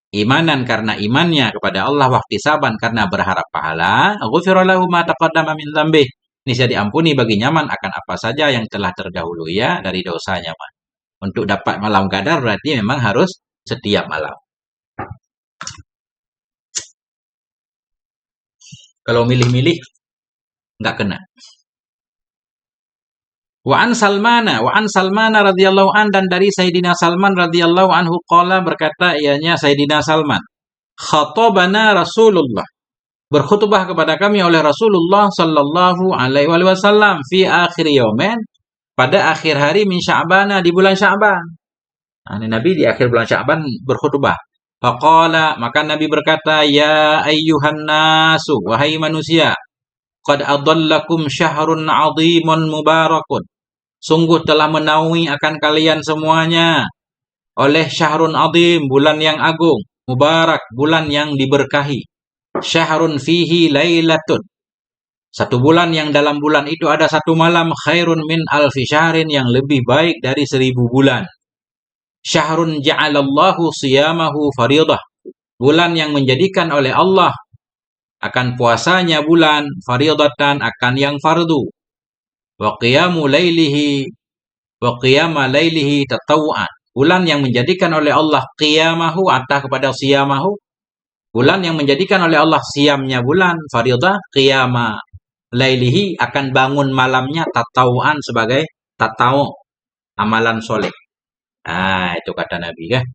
imanan karena imannya kepada Allah, wahtisaban karena berharap pahala, ghufira lahu ma taqaddama min dzambih. Niscaya diampuni bagi nyaman akan apa saja yang telah terdahulu ya dari dosanya. Untuk dapat malam Qadar berarti memang harus setiap malam. Kalau milih-milih nggak kena. Wa an Salmana radhiyallahu an, dan dari Sayyidina Salman radhiyallahu anhu qala, berkata ianya Sayyidina Salman, khatabana Rasulullah, berkhutbah kepada kami oleh Rasulullah sallallahu alaihi wasallam fi akhir yaumin, pada akhir hari min Sya'bana, di bulan Sya'ban. Nah, Nabi di akhir bulan Sya'ban berkhutbah. Faqala, maka Nabi berkata, ya ayyuhan nasu, wahai manusia, qad adallakum syahrun 'azimun mubarakun, sungguh telah menaungi akan kalian semuanya oleh syahrun 'azim, bulan yang agung, mubarak, bulan yang diberkahi. Syahrun fihi lailatun, satu bulan yang dalam bulan itu ada satu malam, khairun min alfi syahrin, yang lebih baik dari 1000 bulan. Syahrun ja'alallahu siyamahu faridah, bulan yang menjadikan oleh Allah akan puasanya bulan faridatan, akan yang fardu. Wa qiyamu lailihi, wa qiyama lailihi tatawu'an, bulan yang menjadikan oleh Allah qiyamahu, atah kepada siyamahu, bulan yang menjadikan oleh Allah siamnya bulan faridah, qiyama lailihi, akan bangun malamnya tatawu'an, sebagai tatawu, amalan soleh. Nah, itu kata Nabi kan.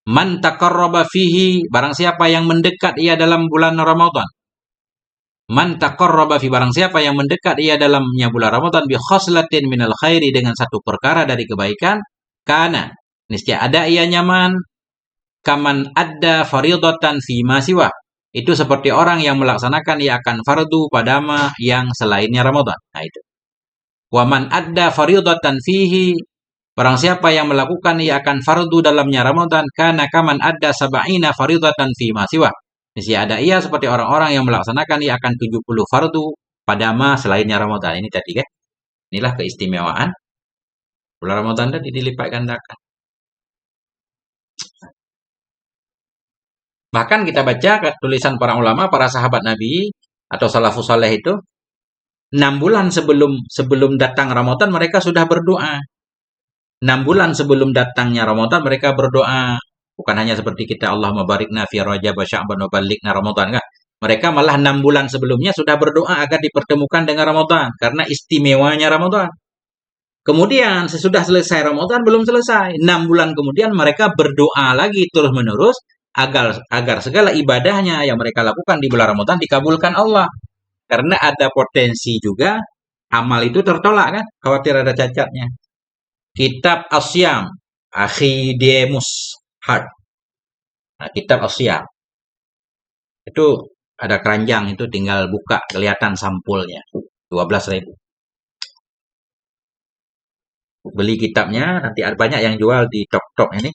Man taqarraba fihi, barang siapa yang mendekat ia dalam bulan Ramadan. Man taqarraba fi, barang siapa yang mendekat ia dalamnya bulan Ramadan, bi khoslatin minal khairi, dengan satu perkara dari kebaikan, kana, niscaya ada ia nyaman, kaman adda faridatan fi ma siwa, itu seperti orang yang melaksanakan ia akan fardu pada yang selainnya Ramadan. Nah itu. Wa man adda faridatan fihi, barang siapa yang melakukan ia akan fardu dalamnya Ramadan, kana kaman adda sab'ina faridatan fi ma siwa, niscaya ada ia seperti orang-orang yang melaksanakan ia akan 70 fardu pada selainnya Ramadan. Ini tadi kan. Inilah keistimewaan bulan Ramadan tadi, dilipat gandakan. Bahkan kita baca tulisan para ulama, para sahabat Nabi atau salafus saleh itu, 6 bulan sebelum datang Ramadan mereka sudah berdoa. 6 bulan sebelum datangnya Ramadan mereka berdoa. Bukan hanya seperti kita, Allahumma barikna fi Rajab wa Sya'ban wa ballighna Ramadan kan. Mereka malah 6 bulan sebelumnya sudah berdoa agar dipertemukan dengan Ramadan, karena istimewanya Ramadan. Kemudian sesudah selesai Ramadan belum selesai. 6 bulan kemudian mereka berdoa lagi terus-menerus agar segala ibadahnya yang mereka lakukan di bulan Ramadan dikabulkan Allah. Karena ada potensi juga amal itu tertolak kan, khawatir ada cacatnya. Kitab Asyam, Akhi Demus Hart. Nah, kitab Asyam. Itu ada keranjang itu tinggal buka kelihatan sampulnya. 12.000. Beli kitabnya, nanti ada banyak yang jual di Tok-Tok ini.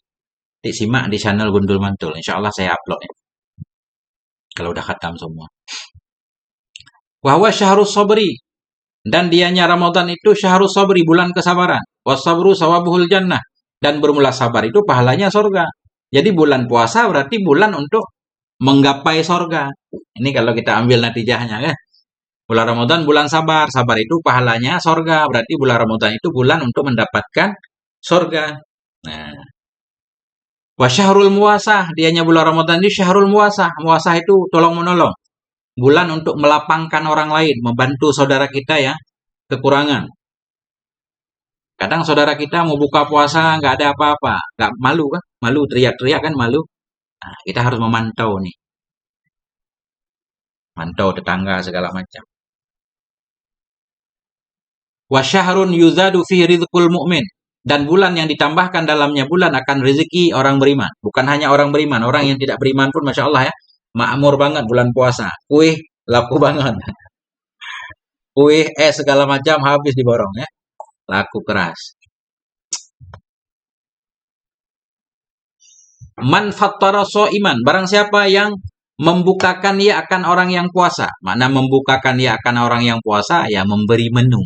Disimak di channel Gundul Mantul. Insya Allah saya upload ya. Kalau udah khatam semua. Wahwa syahrus sabri. Dan dianya Ramadan itu syahrus sabri, bulan kesabaran. Wasabru sawabuhul jannah. Dan bermula sabar itu pahalanya sorga. Jadi bulan puasa berarti bulan untuk menggapai sorga. Ini kalau kita ambil natijahnya kan. Bulan Ramadan bulan sabar. Sabar itu pahalanya sorga. Berarti bulan Ramadan itu bulan untuk mendapatkan sorga. Nah. Wa syahrul muasah. Dianya bulan Ramadan ini syahrul muasah. Muasah itu tolong-menolong. Bulan untuk melapangkan orang lain. Membantu saudara kita ya kekurangan. Kadang saudara kita mau buka puasa nggak ada apa-apa. Nggak malu kan? Malu teriak-teriak kan malu. Nah, kita harus memantau nih. Mantau tetangga segala macam. Wa syahrun yuzadu fi rizqul mu'min. Dan bulan yang ditambahkan dalamnya bulan akan rezeki orang beriman. Bukan hanya orang beriman, orang yang tidak beriman pun Masya Allah ya. Makmur banget bulan puasa. Kuih laku banget. Kuih, segala macam habis diborong ya. Laku keras. Man fattara iman. Barang siapa yang membukakan ia akan orang yang puasa. Mana membukakan ia akan orang yang puasa? Ya memberi menu.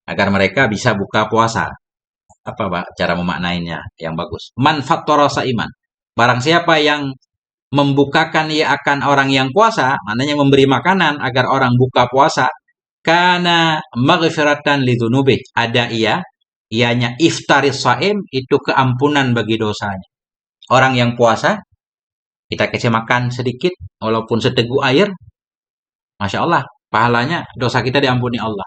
Agar mereka bisa buka puasa. Apa Pak, cara memaknainya yang bagus? Man fattara iman. Barang siapa yang membukakan ia akan orang yang puasa, maknanya memberi makanan agar orang buka puasa, kana maghfiratan lidzunubi. Ada ianya iftaris shaim itu keampunan bagi dosanya. Orang yang puasa, kita kasih makan sedikit, walaupun seteguk air, Masya Allah, pahalanya dosa kita diampuni Allah.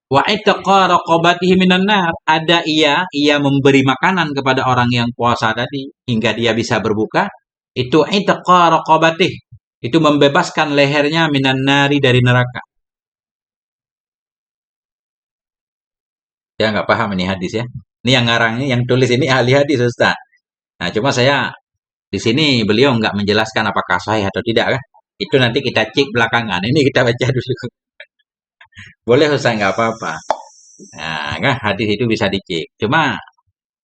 Wa itaqa raqabatihi minan nar. Ada ia memberi makanan kepada orang yang puasa tadi hingga dia bisa berbuka. Itu itaqa raqabatih. Itu membebaskan lehernya minan nari dari neraka. Ya nggak paham ini hadis ya. Ini yang ngarang ini, yang tulis ini ahli hadis Ustaz. Nah, cuma saya di sini beliau nggak menjelaskan apakah sahih atau tidak kan. Itu nanti kita cek belakangan. Ini kita baca dulu. Boleh Ustaz, nggak apa-apa. Nah, kan hadis itu bisa dicek. Cuma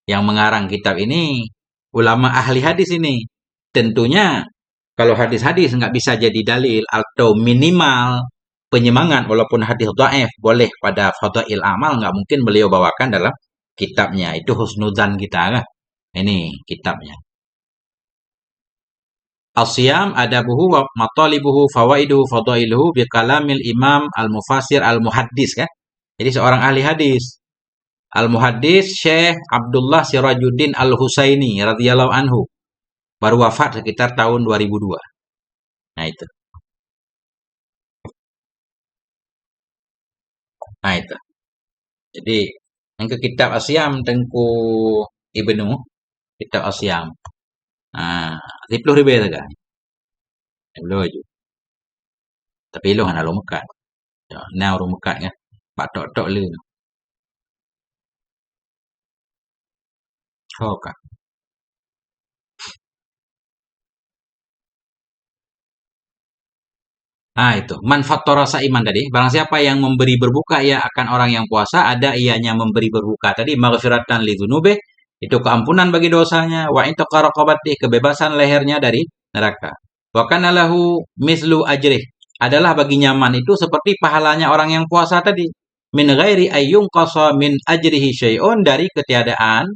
yang mengarang kitab ini ulama ahli hadis ini. Tentunya kalau hadis-hadis nggak bisa jadi dalil atau minimal penyemangat walaupun hadis dhaif boleh pada fadail amal nggak mungkin beliau bawakan dalam kitabnya. Itu husnudzan kita kan. Ini kitabnya. As-siyam adabuhu wa matalibuhu fawaiduhu fadailuhu bi kalamil imam al-mufassir al-muhaddis kan. Jadi seorang ahli hadis. Al-muhaddis Syekh Abdullah Sirajuddin Al-Husaini radhiyallahu anhu. Baru wafat sekitar tahun 2002. Nah itu. Nah itu. Jadi yang ke kitab Asyam Tengku Ibnu kitab Asyam. Nah, 10.000 itu kan. Belum aja. Tapi lu hana lu mekat. Nah, lu mekat kan. Pak tok-tok lu. Choka. Nah itu, manfaat rasa iman tadi. Barang siapa yang memberi berbuka ia akan orang yang puasa, ada ianya memberi berbuka tadi. Maghfiratan li dzunube, itu keampunan bagi dosanya. Wa intaqa raqabati, kebebasan lehernya dari neraka. Wa kana lahu mislu ajrih. Adalah bagi nyaman itu seperti pahalanya orang yang puasa tadi. Min ghairi ayyung qasa min ajrihi syai'un, dari ketiadaan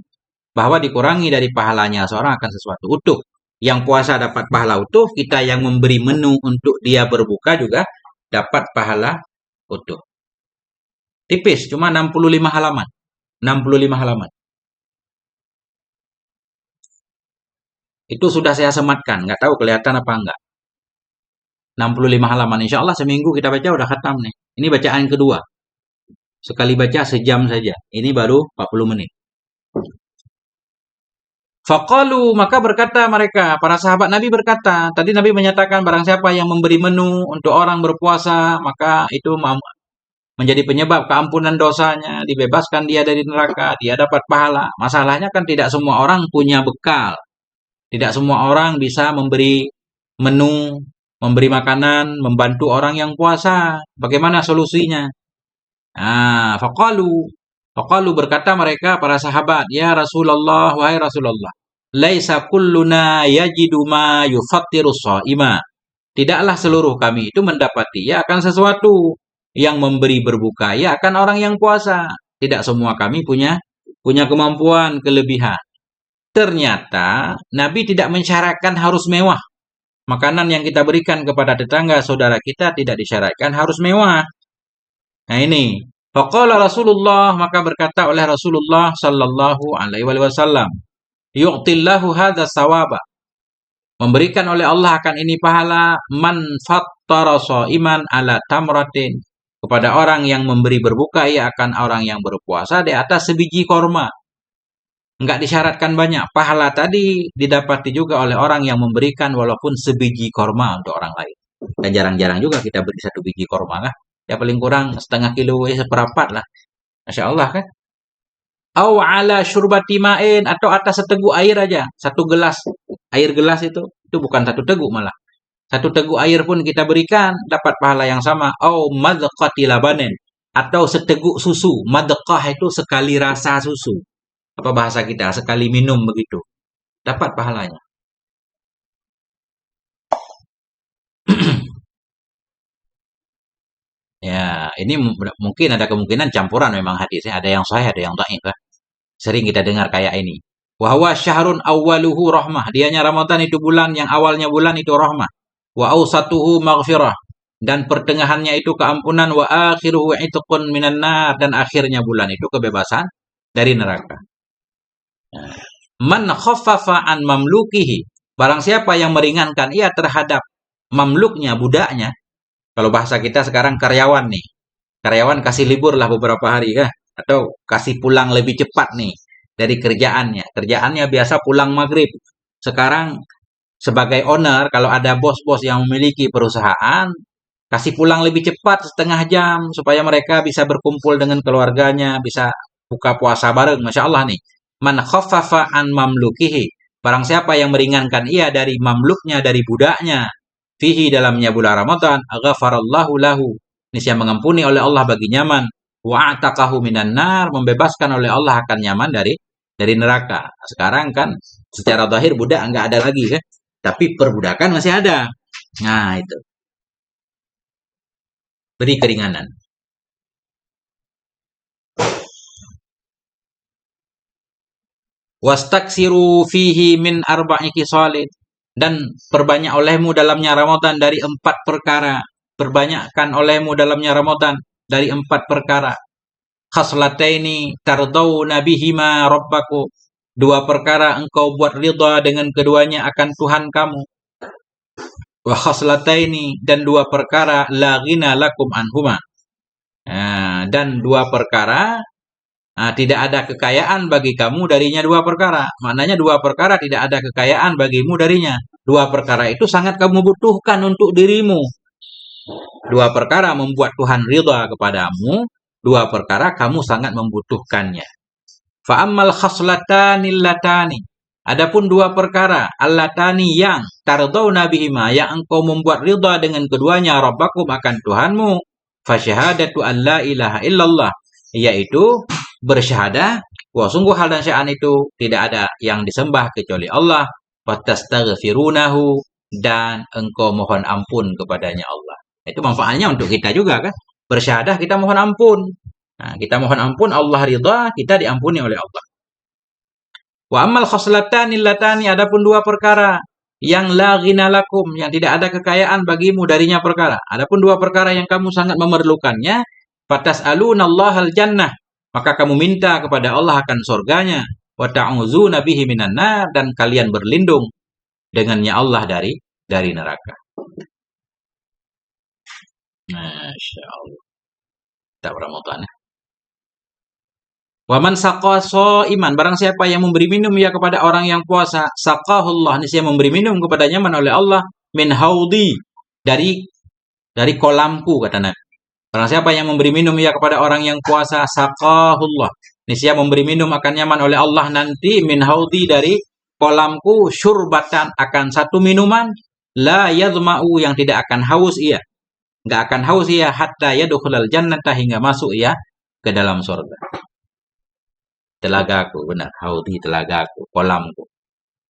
bahwa dikurangi dari pahalanya seorang akan sesuatu utuh. Yang puasa dapat pahala utuh, kita yang memberi menu untuk dia berbuka juga dapat pahala utuh. Tipis, cuma 65 halaman. 65 halaman. Itu sudah saya sematkan, nggak tahu kelihatan apa enggak. 65 halaman, insya Allah seminggu kita baca udah khatam nih. Ini bacaan kedua. Sekali baca sejam saja. Ini baru 40 menit. Faqalu, maka berkata mereka, para sahabat Nabi berkata, tadi Nabi menyatakan barang siapa yang memberi menu untuk orang berpuasa, maka itu menjadi penyebab keampunan dosanya, dibebaskan dia dari neraka, dia dapat pahala. Masalahnya kan tidak semua orang punya bekal. Tidak semua orang bisa memberi menu, memberi makanan, membantu orang yang puasa. Bagaimana solusinya? Faqalu berkata mereka para sahabat, ya Rasulullah, wahai Rasulullah, laisa kulluna yajidu ma yufattiru shaima. Tidaklah seluruh kami itu mendapati ya akan sesuatu yang memberi berbuka ya akan orang yang puasa. Tidak semua kami punya kemampuan, kelebihan. Ternyata Nabi tidak mensyaratkan harus mewah. Makanan yang kita berikan kepada tetangga saudara kita tidak disyaratkan harus mewah. Nah ini, faqala Rasulullah, maka berkata oleh Rasulullah sallallahu alaihi wasallam, yu'tillahu hadza sawaba. Memberikan oleh Allah akan ini pahala man fattara shaiman ala tamratin. Kepada orang yang memberi berbuka ia akan orang yang berpuasa di atas sebiji korma. Enggak disyaratkan banyak. Pahala tadi didapati juga oleh orang yang memberikan walaupun sebiji korma untuk orang lain. Dan jarang-jarang juga kita beri satu biji korma lah. Ya paling kurang setengah kilo, seperempat lah. Masya Allah kan. Au ala syurbati ma'in, atau atas seteguk air aja. Satu gelas. Air gelas itu bukan satu teguk malah. Satu teguk air pun kita berikan, dapat pahala yang sama. Au madqati labanin, atau seteguk susu. Madqah itu sekali rasa susu. Apa bahasa kita? Sekali minum begitu. Dapat pahalanya. Ya, ini mungkin ada kemungkinan campuran memang hadisnya. Ada yang sahih, ada yang dhaif. Sering kita dengar kayak ini. Wa huwa syahrun awwaluhu rahmah. Dianya Ramadan itu bulan yang awalnya bulan itu rahmah. Wa awsatuhu maghfirah. Dan pertengahannya itu keampunan. Wa akhiruhu itqun minan nar. Dan akhirnya bulan itu kebebasan dari neraka. Man khaffafa an mamlukihi. Barang siapa yang meringankan ia terhadap mamluknya, budaknya. Kalau bahasa kita sekarang karyawan nih. Karyawan kasih libur lah beberapa hari kan. Atau kasih pulang lebih cepat nih dari kerjaannya. Kerjaannya biasa pulang maghrib. Sekarang sebagai owner, kalau ada bos-bos yang memiliki perusahaan, kasih pulang lebih cepat setengah jam supaya mereka bisa berkumpul dengan keluarganya, bisa buka puasa bareng. Masya Allah nih. Man khaffafa an mamlukihi. Barang siapa yang meringankan ia dari mamluknya, dari budaknya. Fihi dalamnya bulan Ramadan, ghafarallahu lahu. Niscaya mengampuni oleh Allah bagi nyaman. Wa ataqahu minan nar, membebaskan oleh Allah akan nyaman dari neraka. Sekarang kan secara zahir budak enggak ada lagi kan. Tapi perbudakan masih ada. Nah, itu. Beri keringanan. Wastaksiru fihi min arba'i khisalin. Dan perbanyak olehmu dalamnya Ramadan dari 4 perkara. Perbanyakkan olehmu dalamnya Ramadan dari 4 perkara. Khaslataini tardawna bihima rabbaku. 2 perkara engkau buat ridha dengan keduanya akan Tuhan kamu. Wa khaslataini, dan 2 perkara la ghina lakum anhuma. Dan 2 perkara tidak ada kekayaan bagi kamu darinya. 2 perkara. Maknanya 2 perkara tidak ada kekayaan bagimu darinya. 2 perkara itu sangat kamu butuhkan untuk dirimu. 2 perkara membuat Tuhan ridha kepadamu. 2 perkara kamu sangat membutuhkannya. Fa'ammal khaslatani latani. Adapun 2 perkara, allatani yang tardawna bihima, yang engkau membuat ridha dengan keduanya rabbakum akan Tuhanmu. Fasyahadatu an la ilaha illallah. Yaitu bersyahadah bahwa sungguh hal dan sya'an itu tidak ada yang disembah kecuali Allah. Watastaghfirunahu, dan engkau mohon ampun kepadanya Allah. Itu manfaatnya untuk kita juga kan. Bersyahadah kita mohon ampun. Nah, kita mohon ampun, Allah ridha, kita diampuni oleh Allah. Wa ammal khoslatani latani, adapun 2 perkara yang la ghina lakum, yang tidak ada kekayaan bagimu darinya perkara. Adapun 2 perkara yang kamu sangat memerlukannya, fatas'alunallahal jannah, maka kamu minta kepada Allah akan surganya. Wa ta'udzuna bihi minan nar, dan kalian berlindung dengannya Allah dari neraka. Masya Allah. Tak Ramadan ya. Waman saqaso iman. Barang siapa yang memberi minum ya kepada orang yang puasa. Saqahullah. Niscaya memberi minum kepadanya oleh Allah. Min haudi. Dari kolamku, kata Nabi. Barang siapa yang memberi minum ya kepada orang yang puasa. Saqahullah. Niscaya memberi minum akan nyaman oleh Allah nanti. Min haudi dari kolamku. Syurbatan akan satu minuman. La yadma'u yang tidak akan haus ia. Nggak akan haus ia. Hatta yadukhulal jannata hingga masuk ia ke dalam surga. Telagaku, benar. Haudi telagaku, kolamku.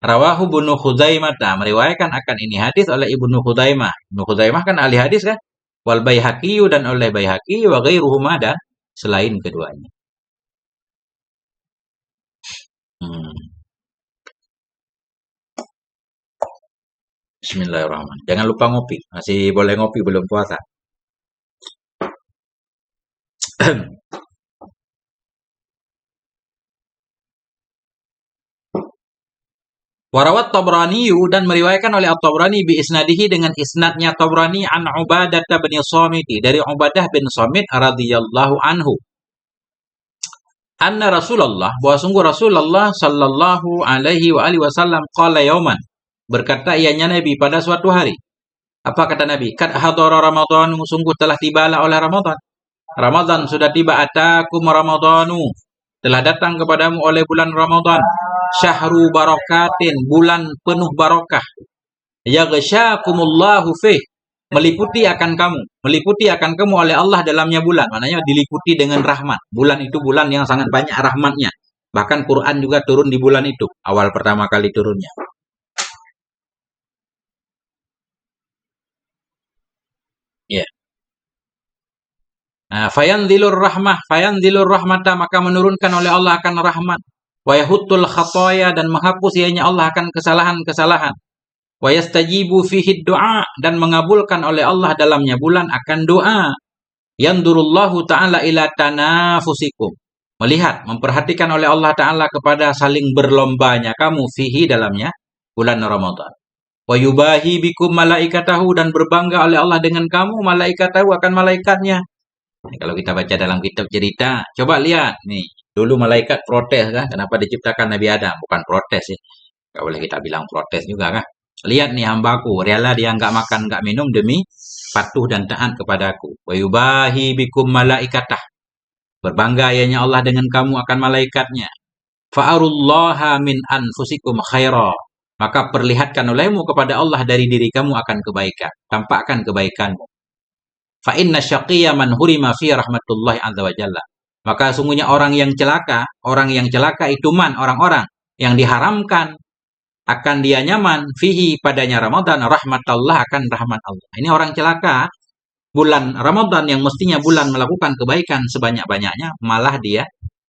Rawahu Ibnu Khuzaimah, meriwayatkan akan ini hadis oleh Ibnu Khuzaimah. Ibnu Khuzaimah kan ahli hadis kan? Wal Baihaqi dan oleh Baihaqi wa ghairuhuma dan selain keduanya. Bismillahirrahmanirrahim. Jangan lupa ngopi. Masih boleh ngopi belum puasa. Warawat Tabrani dan meriwayatkan oleh At-Tabrani bi isnadihi dengan isnadnya Tabrani an Ubadah bin Samit dari Ubadah bin Samit radhiyallahu anhu. Anna Rasulullah, bahwa sungguh Rasulullah sallallahu alaihi wa alihi wasallam qala yauman, berkata ianya Nabi pada suatu hari. Apa kata Nabi? Kad hadara Ramadan, sungguh telah tibalah oleh Ramadan. Ramadan sudah tiba, atakum Ramadanu, telah datang kepadamu oleh bulan Ramadan. Syahru barakatin, bulan penuh barakah. Yaghsyakumullahu fih, meliputi akan kamu oleh Allah dalamnya bulan. Maknanya diliputi dengan rahmat. Bulan itu bulan yang sangat banyak rahmatnya. Bahkan Quran juga turun di bulan itu, awal pertama kali turunnya. Ya. Yeah. Nah, fayanzilur rahmata, maka menurunkan oleh Allah akan rahmat. Wa yahuttul khataya, dan menghapus ianya Allah akan kesalahan-kesalahan. Wa yastajibu fihi du'a, dan mengabulkan oleh Allah dalamnya bulan akan doa. Yandurullahu ta'ala ila tanafusikum, melihat, memperhatikan oleh Allah Ta'ala kepada saling berlombanya kamu fihi dalamnya bulan Ramadan. Wa yubahi bikum malaikatahu, dan berbangga oleh Allah dengan kamu malaikatahu akan malaikatnya. Nah, kalau kita baca dalam kitab cerita, coba lihat nih, dulu malaikat protes kan, kenapa diciptakan Nabi Adam? Bukan protes ya, nggak boleh kita bilang protes juga kan. Lihat nih hambaku, rela dia nggak makan nggak minum demi patuh dan taat kepadaku. Wa yubahi bikum malaikatah, berbangga ianya Allah dengan kamu akan malaikatnya. Fa'arullaha min anfusikum khaira, maka perlihatkan olehmu kepada Allah dari diri kamu akan kebaikan, tampakkan kebaikanmu. Fa inna syaqiyya man hurima fi rahmatullahi azza wa jalla, maka sungguhnya orang yang celaka itu orang-orang yang diharamkan akan dia nyaman fihi padanya Ramadan rahmatullah, akan rahmat Allah. Ini orang celaka. Bulan Ramadan yang mestinya bulan melakukan kebaikan sebanyak-banyaknya, malah dia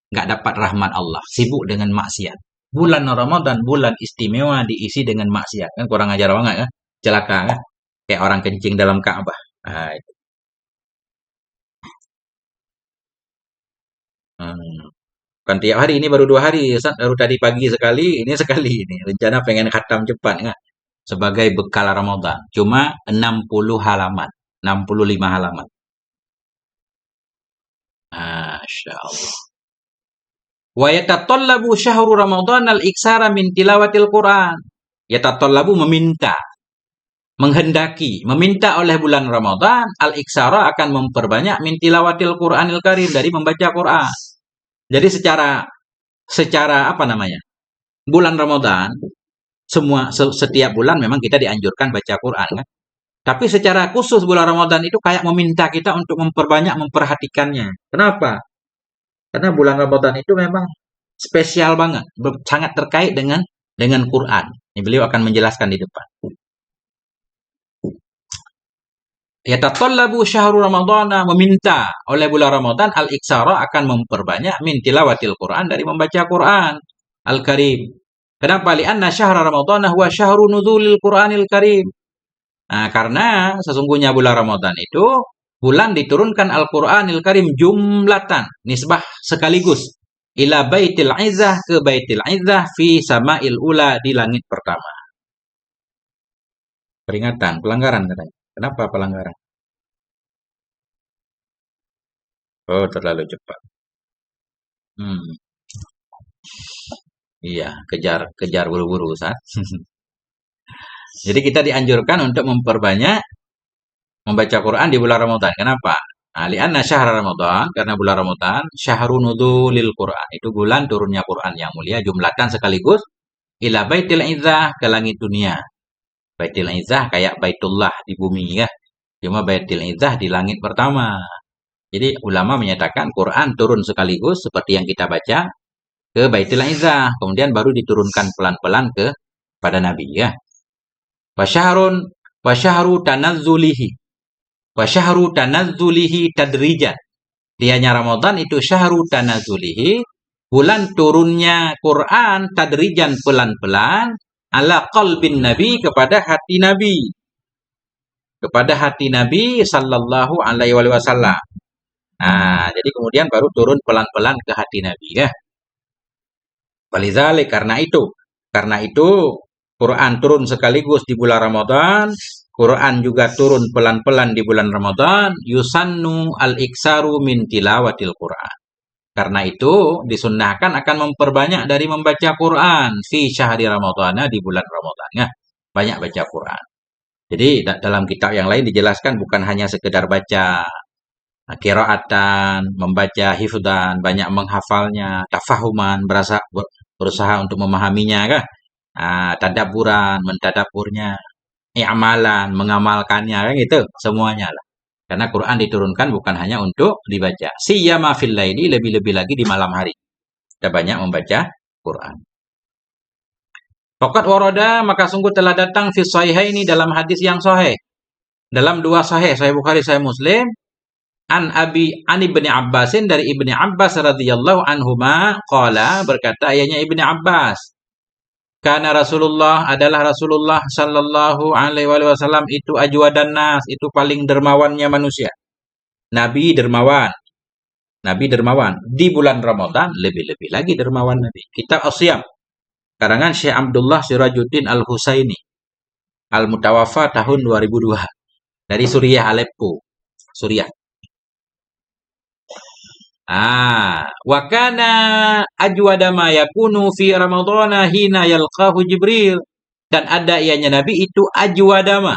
nggak dapat rahmat Allah, sibuk dengan maksiat. Bulan Ramadan bulan istimewa diisi dengan maksiat, kan kurang ajar banget kan? Celaka kan? Kayak orang kencing dalam Ka'bah. Nah, itu. Kan tiap hari, ini baru 2 hari, baru tadi pagi sekali, ini sekali ini. Rencana pengen khatam cepat kan? Sebagai bekal Ramadan. Cuma 60 halaman, 65 halaman. Masya Allah. Wa yatatallabu syahru Ramadan al-iksara min tilawatil Quran. Yatatallabu meminta, menghendaki, meminta oleh bulan Ramadan al-iksara akan memperbanyak min tilawatil Quranil Karim, dari membaca Quran. Jadi secara apa namanya? Bulan Ramadan, setiap bulan memang kita dianjurkan baca Quran kan? Tapi secara khusus bulan Ramadan itu kayak meminta kita untuk memperbanyak memperhatikannya. Kenapa? Karena bulan Ramadan itu memang spesial banget, sangat terkait dengan Quran. Ini beliau akan menjelaskan di depan. Yatatallabu syahru Ramadana, meminta oleh bulan Ramadan al-iksara akan memperbanyak min tilawatil Quran, dari membaca Quran Al-Karim. Kenapa? Lianna syahra Ramadana huwa syahru nuzulil Quranil Karim. Nah, karena sesungguhnya bulan Ramadan itu bulan diturunkan Al-Quranil Karim jumlatan, nisbah sekaligus, ila baitil izzah, ke baitil izzah, fi sama'il ula, di langit pertama. Peringatan, pelanggaran katanya. Kenapa pelanggaran? Oh, terlalu cepat. Hmm, iya, kejar kejar buru-buru Ustaz. Jadi kita dianjurkan untuk memperbanyak membaca Quran di bulan Ramadan. Kenapa? Nah, li'anna syahr Ramadan, karena bulan Ramadan syahrun nuzulil Quran. Itu bulan turunnya Quran yang mulia, jumlatan sekaligus ila baitil izzah, ke langit dunia. Baitul izzah kayak Baitullah di bumi ya. Cuma Baitul izzah di langit pertama. Jadi ulama menyatakan Quran turun sekaligus seperti yang kita baca ke Baitul izzah, kemudian baru diturunkan pelan-pelan ke pada Nabi ya. Wasyahrun wasyahru tanazzulihi. Wasyahru tanazzulihi tadrijan. Dianya Ramadan itu syahru tanazzulihi, bulan turunnya Quran tadrijan pelan-pelan ala qalbin Nabi, kepada hati Nabi. Kepada hati Nabi sallallahu alaihi wasallam. Nah, jadi kemudian baru turun pelan-pelan ke hati Nabi ya. Walizalik, karena itu Quran turun sekaligus di bulan Ramadan, Quran juga turun pelan-pelan di bulan Ramadan, yusannu al-iksaru min tilawatil Quran. Karena itu disunnahkan akan memperbanyak dari membaca Quran fi syahri Ramadhana, di bulan Ramadan ya. Banyak baca Quran. Jadi dalam kitab yang lain dijelaskan bukan hanya sekedar baca qiraatan, membaca hifdzan, banyak menghafalnya, tafahuman, berusaha untuk memahaminya kah? Tadabburan, mentadabburnya, i'malan, mengamalkannya kan itu semuanya lah. Karena Quran diturunkan bukan hanya untuk dibaca. Siyama fil laili, lebih-lebih lagi di malam hari. Kita banyak membaca Quran. Faqad warada, maka sungguh telah datang fi sahihaini, dalam hadis yang sahih. Dalam dua sahih, Sahih Bukhari, Sahih Muslim, an ibni Abbasin, dari ibni Abbas radhiyallahu anhuma, qala, berkata ayahnya ibni Abbas, karena Rasulullah, adalah Rasulullah sallallahu alaihi wasallam itu ajwadan nas, itu paling dermawannya manusia. Nabi dermawan. Nabi dermawan. Di bulan Ramadan lebih-lebih lagi dermawan Nabi. Kitab As-Siyam, karangan Syekh Abdullah Sirajuddin Al-Husaini, Al-Mutawaffa tahun 2002, dari Suriah, Aleppo, Suriah. Wa kana ajwada ma yakunu fi Ramadhana hina yalqahu Jibril. Dan ada ianya Nabi itu ajwadama,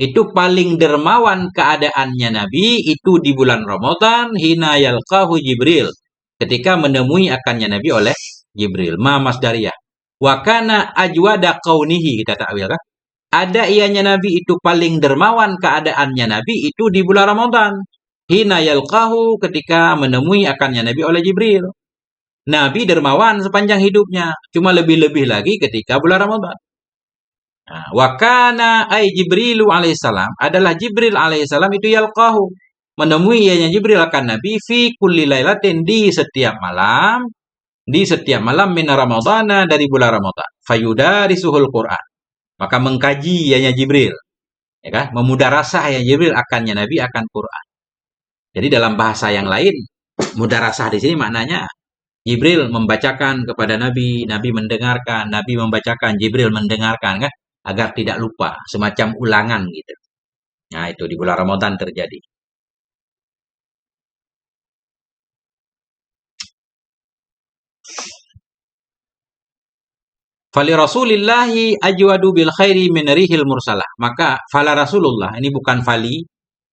itu paling dermawan keadaannya Nabi itu di bulan Ramadan, hina yalqahu Jibril, ketika menemui akannya Nabi oleh Jibril. Ma masdariyah. Wa kana ajwada qaunihi, kita takwil kan? Ada ianya Nabi itu paling dermawan keadaannya Nabi itu di bulan Ramadan. Hina yalqahu, ketika menemui akannya Nabi oleh Jibril. Nabi dermawan sepanjang hidupnya, cuma lebih-lebih lagi ketika bulan Ramadan. Wa kana ay Jibrilu alaihissalam, adalah Jibril alaihissalam itu yalqahu, menemui ianya Jibril akan Nabi fi kulli lailatin, di setiap malam min Ramadhana, dari bulan Ramadan. Fayudarisuhul Quran, maka mengkaji ianya Jibril, ya kan? Memudarasah ya Jibril akannya Nabi akan Quran. Jadi dalam bahasa yang lain, mudarasah di sini maknanya Jibril membacakan kepada Nabi, Nabi mendengarkan, Nabi membacakan, Jibril mendengarkan kan, agar tidak lupa, semacam ulangan gitu. Nah, itu di bulan Ramadan terjadi. Fali Rasulillahi ajwadu bil khairi min rihil mursalah. Maka fala Rasulullah, ini bukan fali,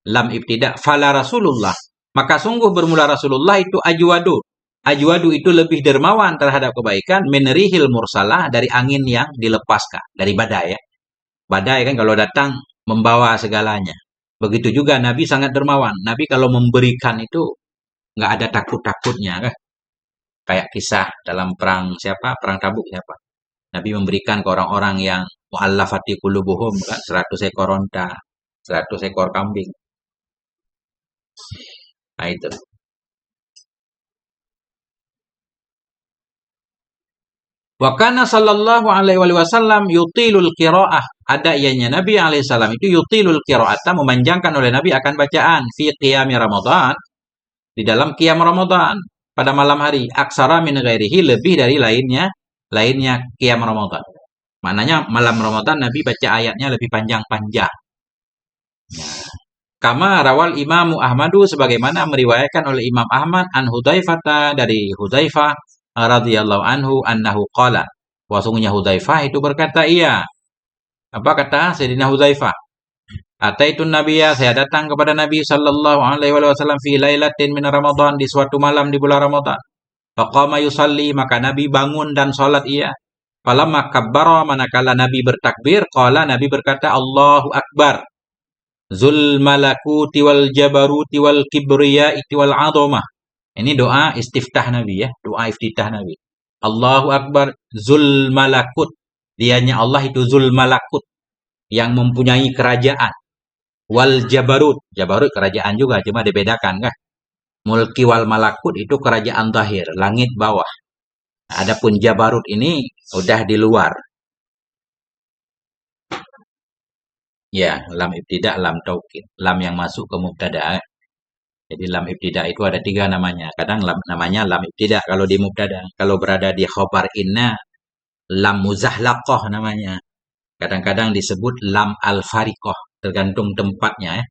lam ibtida, fala Rasulullah. Maka sungguh bermula Rasulullah itu ajwadu. Ajwadu itu lebih dermawan terhadap kebaikan, min rihil mursalah, dari angin yang dilepaskan, dari badai ya. Badai kan kalau datang membawa segalanya. Begitu juga Nabi sangat dermawan. Nabi kalau memberikan itu nggak ada takut-takutnya kan. Kayak kisah dalam perang siapa? Perang Tabuk siapa? Nabi memberikan ke orang-orang yang mu'allafati qulubuhum kan, 100 ekor onta, 100 ekor kambing. Nah itu. Wa kana sallallahu alaihi wasallam yutilul qiraah. Ada ianya Nabi alaihi salam itu yutilul qiraata, memanjangkan oleh Nabi akan bacaan fi qiyami Ramadan, di dalam qiyam Ramadan pada malam hari, aksara min ghairihi, lebih dari lainnya qiyam Ramadan. Maknanya malam Ramadan Nabi baca ayatnya lebih panjang-panjang. Nah, Kama rawal Imamu Ahmadu sebagaimana meriwayatkan oleh Imam Ahmad an Hudzaifah dari Hudzaifah radhiyallahu anhu annahu qala. Sesungguhnya Hudzaifah itu berkata iya. Apa kata Sayyidina Hudzaifah? Ataitun Nabiyya, saya datang kepada Nabi sallallahu alaihi wasallam fi lailatin min Ramadan, di suatu malam di bulan Ramadan. Faqama yusalli, maka Nabi bangun dan salat ia. Falamma kabbara, manakala Nabi bertakbir, qala, Nabi berkata Allahu Akbar. Zul malakuti wal jabaruti wal kibriyati wal adhamah. Ini doa istiftah Nabi ya, doa iftitah Nabi. Allahu Akbar zul malakut. Dianya Allah itu zul malakut, yang mempunyai kerajaan. Wal jabarut, jabarut kerajaan juga, cuma dibedakan kan. Mulki wal malakut itu kerajaan zahir, langit bawah. Adapun jabarut ini udah di luar. Ya, lam ibtida, lam taukid. Lam yang masuk ke mubtada. Jadi lam ibtida itu ada 3 namanya. Kadang namanya lam ibtida kalau di mubtada. Kalau berada di khobar inna, lam muzahlaqah namanya. Kadang-kadang disebut lam al-fariqah. Tergantung tempatnya ya.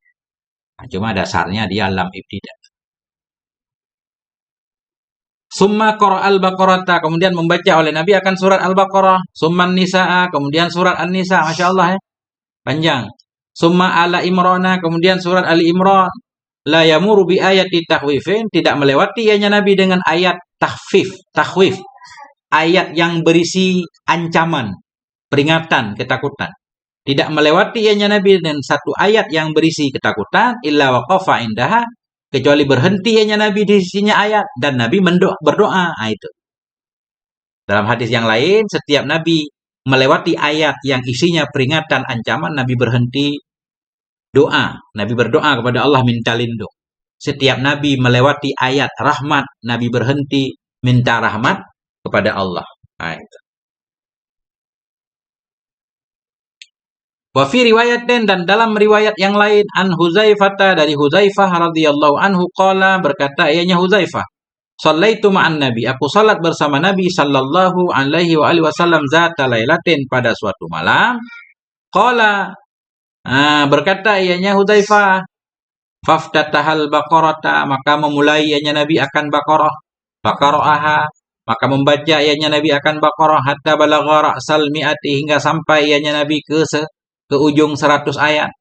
Nah, cuma dasarnya dia lam ibtida. Summa qara al-baqarata, kemudian membaca oleh Nabi akan surat al-baqarah. Summa nisaa, kemudian surat an-nisa. Masya Allah ya. Panjang. Summa ala imrana, kemudian surat Ali Imran. La yamuru bi ayati takhwifin, tidak melewati ianya Nabi dengan ayat takhwif. Ayat yang berisi ancaman, peringatan, ketakutan. Tidak melewati ianya Nabi dengan satu ayat yang berisi ketakutan, illa waqafa indaha, kecuali berhenti ianya Nabi di sisinya ayat, dan Nabi berdoa. Nah, itu. Dalam hadis yang lain, setiap Nabi melewati ayat yang isinya peringatan, ancaman, Nabi berhenti doa. Nabi berdoa kepada Allah minta lindung. Setiap Nabi melewati ayat rahmat, Nabi berhenti minta rahmat kepada Allah. Nah, itu. Wa fi riwayatin, dan dalam riwayat yang lain, an Hudzaifah, dari Hudzaifah radhiyallahu anhu qala, berkata ianya Hudzaifah, shallaitu ma'an Nabi, aku salat bersama Nabi sallallahu alaihi wa alihi wasallam zata lailatin, pada suatu malam. Qala, berkata ianya Hudzaifah, faftatahal baqarata, maka memulai ianya Nabi akan Baqarah. Baqara'aha, maka membaca ianya Nabi akan Baqarah hatta balagha ra'sal mi'ati, hingga sampai ianya Nabi ke ujung 100 ayat.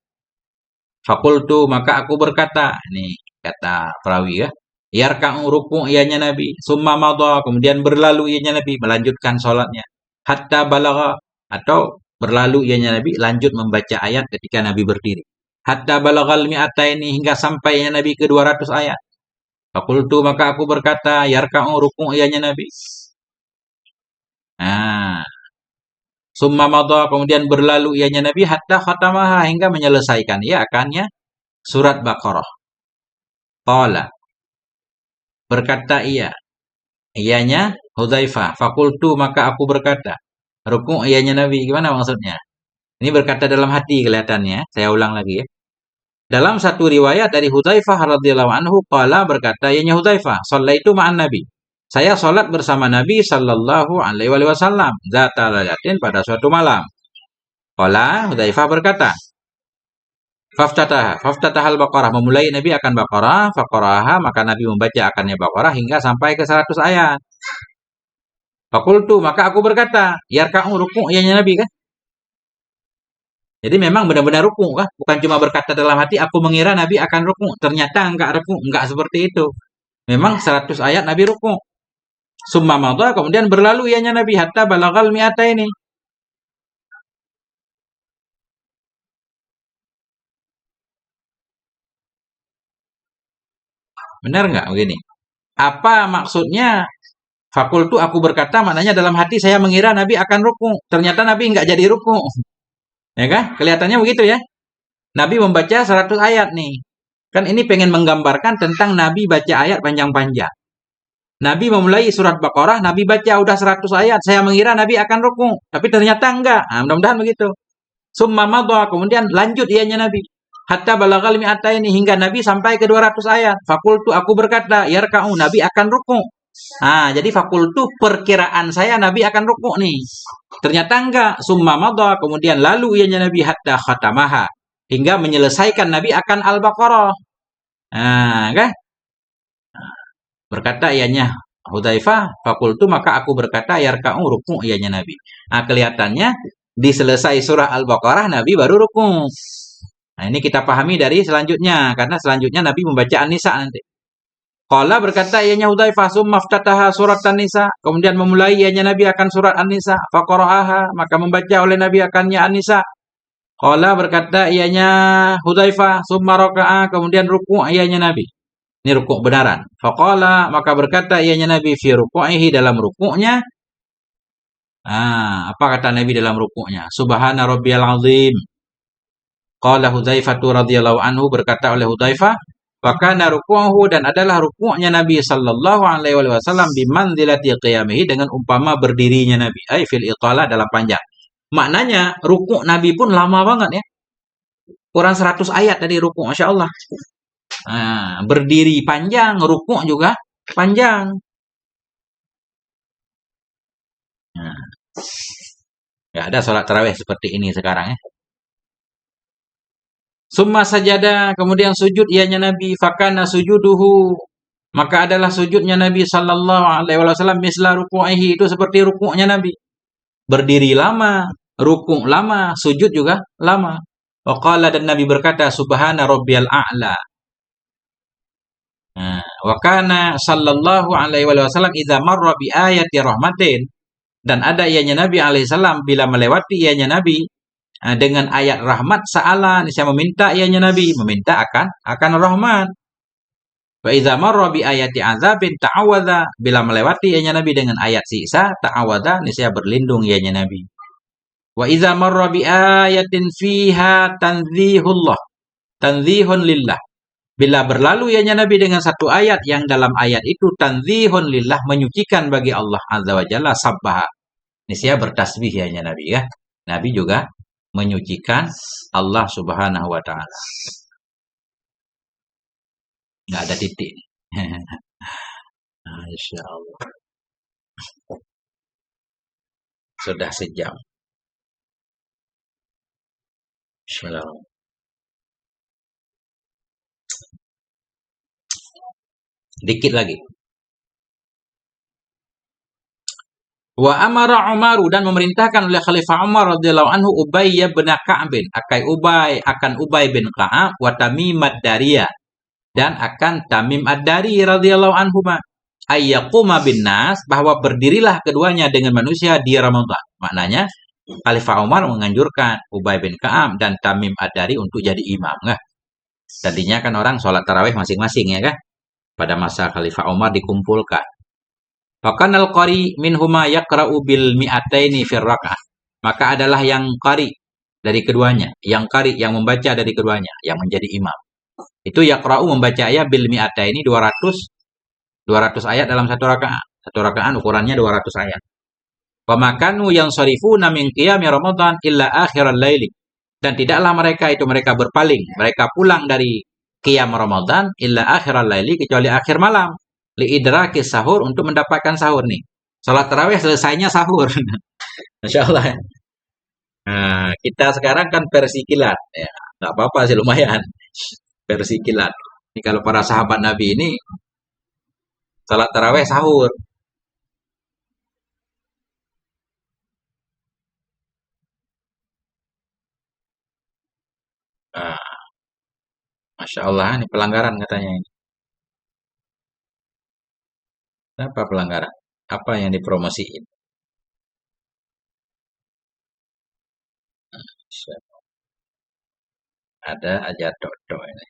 Fakultu, maka aku berkata, ini kata perawi ya, yarka'u, ruku' ianya Nabi, summa madha, kemudian berlalu ianya Nabi, melanjutkan sholatnya, hatta balagha, atau berlalu ianya Nabi, lanjut membaca ayat ketika Nabi berdiri. Hatta balaghal mi'ataini, hingga sampai ianya Nabi ke 200 ayat. Fakultu, maka aku berkata, yarka'u, ruku' ianya Nabi. Summa madha, kemudian berlalu ianya Nabi, hatta khatamaha, hingga menyelesaikan ia akannya surat Baqarah. Qala, berkata ianya Hudzaifah. Fakultu, maka aku berkata, ruku' ianya Nabi, gimana maksudnya? Ini berkata dalam hati kelihatannya. Saya ulang lagi ya. Dalam satu riwayat dari Hudzaifah radhiyallahu anhu, qala, berkata ianya Hudzaifah, shallaitu ma'an Nabi, saya salat bersama Nabi sallallahu alaihi wasallam zata lailatin, pada suatu malam. Qala, Hudzaifah berkata, faftatahal Baqarah, memulai Nabi akan Baqarah, faqaraha, maka Nabi membaca akannya Baqarah hingga sampai ke 100 ayat. Fakultu, maka aku berkata, yarka'u, ruku' ianya Nabi kan? Jadi memang benar-benar ruku' kan? Bukan cuma berkata dalam hati, aku mengira Nabi akan ruku', ternyata enggak ruku', enggak seperti itu. Memang 100 ayat Nabi ruku'. Summa madha, kemudian berlalu ianya Nabi hatta balaghal mi'ataini. Benar nggak begini? Apa maksudnya? Fakultu, aku berkata, maknanya dalam hati saya mengira Nabi akan ruku'. Ternyata Nabi nggak jadi ruku'. Ya kan? Kelihatannya begitu ya. Nabi membaca 100 ayat nih. Kan ini pengen menggambarkan tentang Nabi baca ayat panjang-panjang. Nabi memulai surat Baqarah, Nabi baca udah 100 ayat. Saya mengira Nabi akan ruku'. Tapi ternyata enggak. Nah, mudah-mudahan begitu. Summa madha, kemudian lanjut ianya Nabi. Hatta balaghal mi'ataini, hingga Nabi sampai ke 200 ayat. Fakultu, aku berkata, yarka'u, Nabi akan ruku'. Jadi fakultu, perkiraan saya Nabi akan ruku' nih. Ternyata enggak. Summa madha, kemudian lalu ianya Nabi hatta khatamaha, hingga menyelesaikan Nabi akan Al-Baqarah. Nah, kan? Berkata ianya Hudzaifah, fakultu maka aku berkata yarka'u ruku' ianya Nabi. Nah, kelihatannya di selesai surah Al-Baqarah Nabi baru ruku'. Nah, ini kita pahami dari selanjutnya karena selanjutnya Nabi membaca An-Nisa nanti. Qala berkata ianya Hudzaifah summa ftataha surat An-Nisa, kemudian memulai ianya Nabi akan surat An-Nisa, faqara'aha, maka membaca oleh Nabi akannya An-Nisa. Qala berkata ianya Hudzaifah summa raka'a, kemudian ruku' ianya Nabi. Ini rukuk benaran. Faqala, maka berkata ianya Nabi fi ruku'ihi, dalam rukuknya. Apa kata Nabi dalam rukuknya? Subhana rabbiyal azim. Qala Hudzaifah radhiyallahu anhu, berkata oleh Hudzaifah, wa kana ruku'uhu, dan adalah rukuknya Nabi sallallahu alaihi wasallam bimanzilati qiyamihi, dengan umpama berdirinya Nabi. Ai fil itala, dalam panjang. Maknanya rukuk Nabi pun lama banget ya. Kurang 100 ayat tadi rukuk, Masya Allah. Berdiri panjang, rukuk juga panjang. Nggak ada sholat tarawih seperti ini sekarang ya. Summa sajada, kemudian sujud ianya Nabi, fakana sujuduhu, maka adalah sujudnya Nabi sallallahu alaihi wasallam misla ruku'ihi, itu seperti rukuknya Nabi. Berdiri lama, rukuk lama, sujud juga lama. Wa qala, dan Nabi berkata subhana rabbiyal a'la. Wa kana sallallahu alaihi wasallam idza marra bi ayati rahmatin, dan ada ianya Nabi alaihi salam bila melewati ianya Nabi dengan ayat rahmat, sa'ala, saya meminta ianya Nabi, meminta akan rahmat. Wa idza marra bi ayati azabin ta'awadza, bila melewati ianya Nabi dengan ayat siksa, ta'awadza, saya berlindung ianya Nabi. Wa idza marra bi ayatin fiha tanzihullah, tanzihun lillah, bila berlalu ianya Nabi dengan satu ayat yang dalam ayat itu tanzihun lillah, menyucikan bagi Allah azza wa jalla, sabbaha, saya bertasbih ianya Nabi ya. Nabi juga menyucikan Allah subhanahu wa ta'ala. Nggak ada titik. Masya Allah. Sudah sejam. Shalom. Dikit lagi. Wa amara Umaru, dan memerintahkan oleh Khalifah Umar radhiyallahu anhu Ubay bin Ka'ab, akan Ubay bin Ka'ab, wa Tamim ad-Dariyah, dan akan Tamim ad-Dari radhiyallahu anhu, ayyaquma bin nas, bahwa berdirilah keduanya dengan manusia di Ramadan. Maknanya Khalifah Umar menganjurkan Ubay bin Ka'ab dan Tamim ad-Dari untuk jadi imam kan. Tadinya kan orang sholat tarawih masing-masing ya kan. Pada masa Khalifah Umar dikumpulkan. Fakanal qari minhuma yaqra'u bil mi'ataini fir raka'ah. Maka adalah yang qari dari keduanya, yang membaca dari keduanya, yang menjadi imam. Itu yaqra'u, membaca ayat bil mi'ataini, 200 ayat dalam satu rakaat. Satu rakaat ukurannya 200 ayat. Wa makanu yang sarifuna min qiyami Ramadan illa akhiral laili. Dan tidaklah mereka berpaling, mereka pulang dari qiyam Ramadan illa akhiral laili, kecuali akhir malam. Liidraki sahur, untuk mendapatkan sahur nih. Salat tarawih selesainya sahur. Masya Allah. Nah, kita sekarang kan versi kilat. Ya, nggak apa-apa sih, lumayan. Versi kilat. Ini kalau para sahabat Nabi ini salat tarawih sahur. Nah, Masya Allah, ini pelanggaran katanya ini. Apa pelanggaran? Apa yang dipromosiin? Ada aja dodo ini.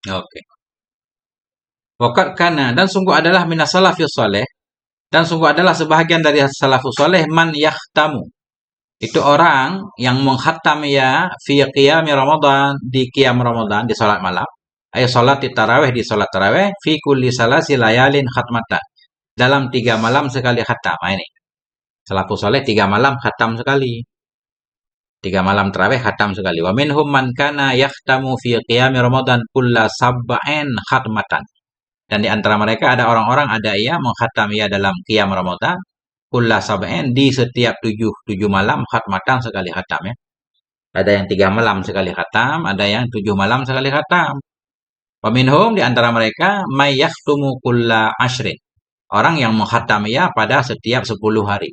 Oke. Waqad kana, dan sungguh adalah minas salafus saleh, dan sungguh adalah sebahagian dari salafus saleh man yahtamu, Itu orang yang menghatam ya fi qiyami Ramadan, di qiyam Ramadan, di salat malam. Ay salat tarawih, di salat tarawih fi kulli salasi layalin khatmatan. Dalam 3 malam sekali khatam. Nah, ini. Salafus soleh 3 malam khatam sekali. 3 malam tarawih khatam sekali. Wa minhum man kana yahtamu fi qiyami Ramadan kulla sab'in khatmatan. Dan di antara mereka ada orang-orang, ada ia menghatam ia dalam qiyam Ramadan kulla sab'in, di setiap 7 malam khatmatan sekali khatam ya. Ada yang 3 malam sekali khatam, ada yang 7 malam sekali khatam. Wa minhum, di antara mereka may yahtumu kulla ashrin. Orang yang menghatam ia pada setiap 10 hari.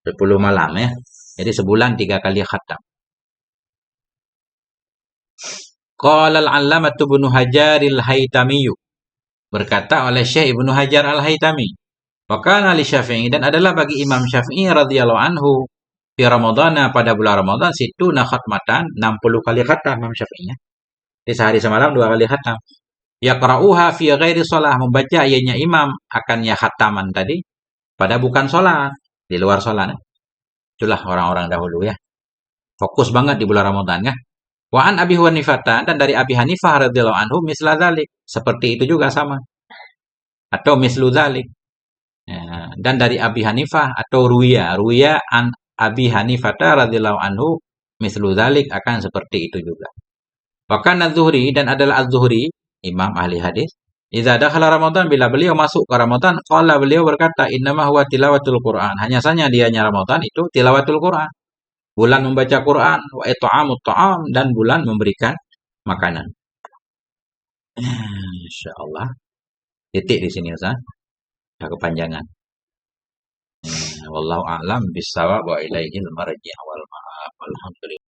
10 malam ya. Jadi sebulan 3 kali khatam. Qala al-'allamah Ibnu Hajar al-Haytami, berkata oleh Syekh Ibnu Hajar al-Haytami, wa kana li Syafi'i, dan adalah bagi Imam Syafi'i radhiyallahu anhu di Ramadana, pada bulan Ramadan, situ khatmatan, 60 kali khatam Imam Syafi'i ya. Di sehari semalam 2 kali khatam. Yaqra'uha fi ghairi shalah, membaca ianya imam akannya khataman tadi pada bukan sholat, di luar sholat. Itulah orang-orang dahulu ya. Fokus banget di bulan Ramadan ya. Wa an Abi Hanifah, dan dari Abi Hanifah radhiyallahu anhu misla dzalik, seperti itu juga sama. Atau mislu dzalik. Ya, dan dari Abi Hanifah atau ruya an Abi Hanifah radhiyallahu anhu mislu dzalik, akan seperti itu juga. Wa kana Az-Zuhri, dan adalah Az-Zuhri, imam ahli hadis, idza dakhala Ramadan, bila beliau masuk ke Ramadan, qala, beliau berkata, innama huwa tilawatul Quran, hanya saja dianya Ramadan itu tilawatul Quran. Bulan membaca Quran, wa it'amut ta'am, dan bulan memberikan makanan. Insyaallah. Titik di sini Ustaz. Sudah kepanjangan. Wallahu a'lam bissawab wa ilaihil marji' wal ma'ab. Alhamdulillah.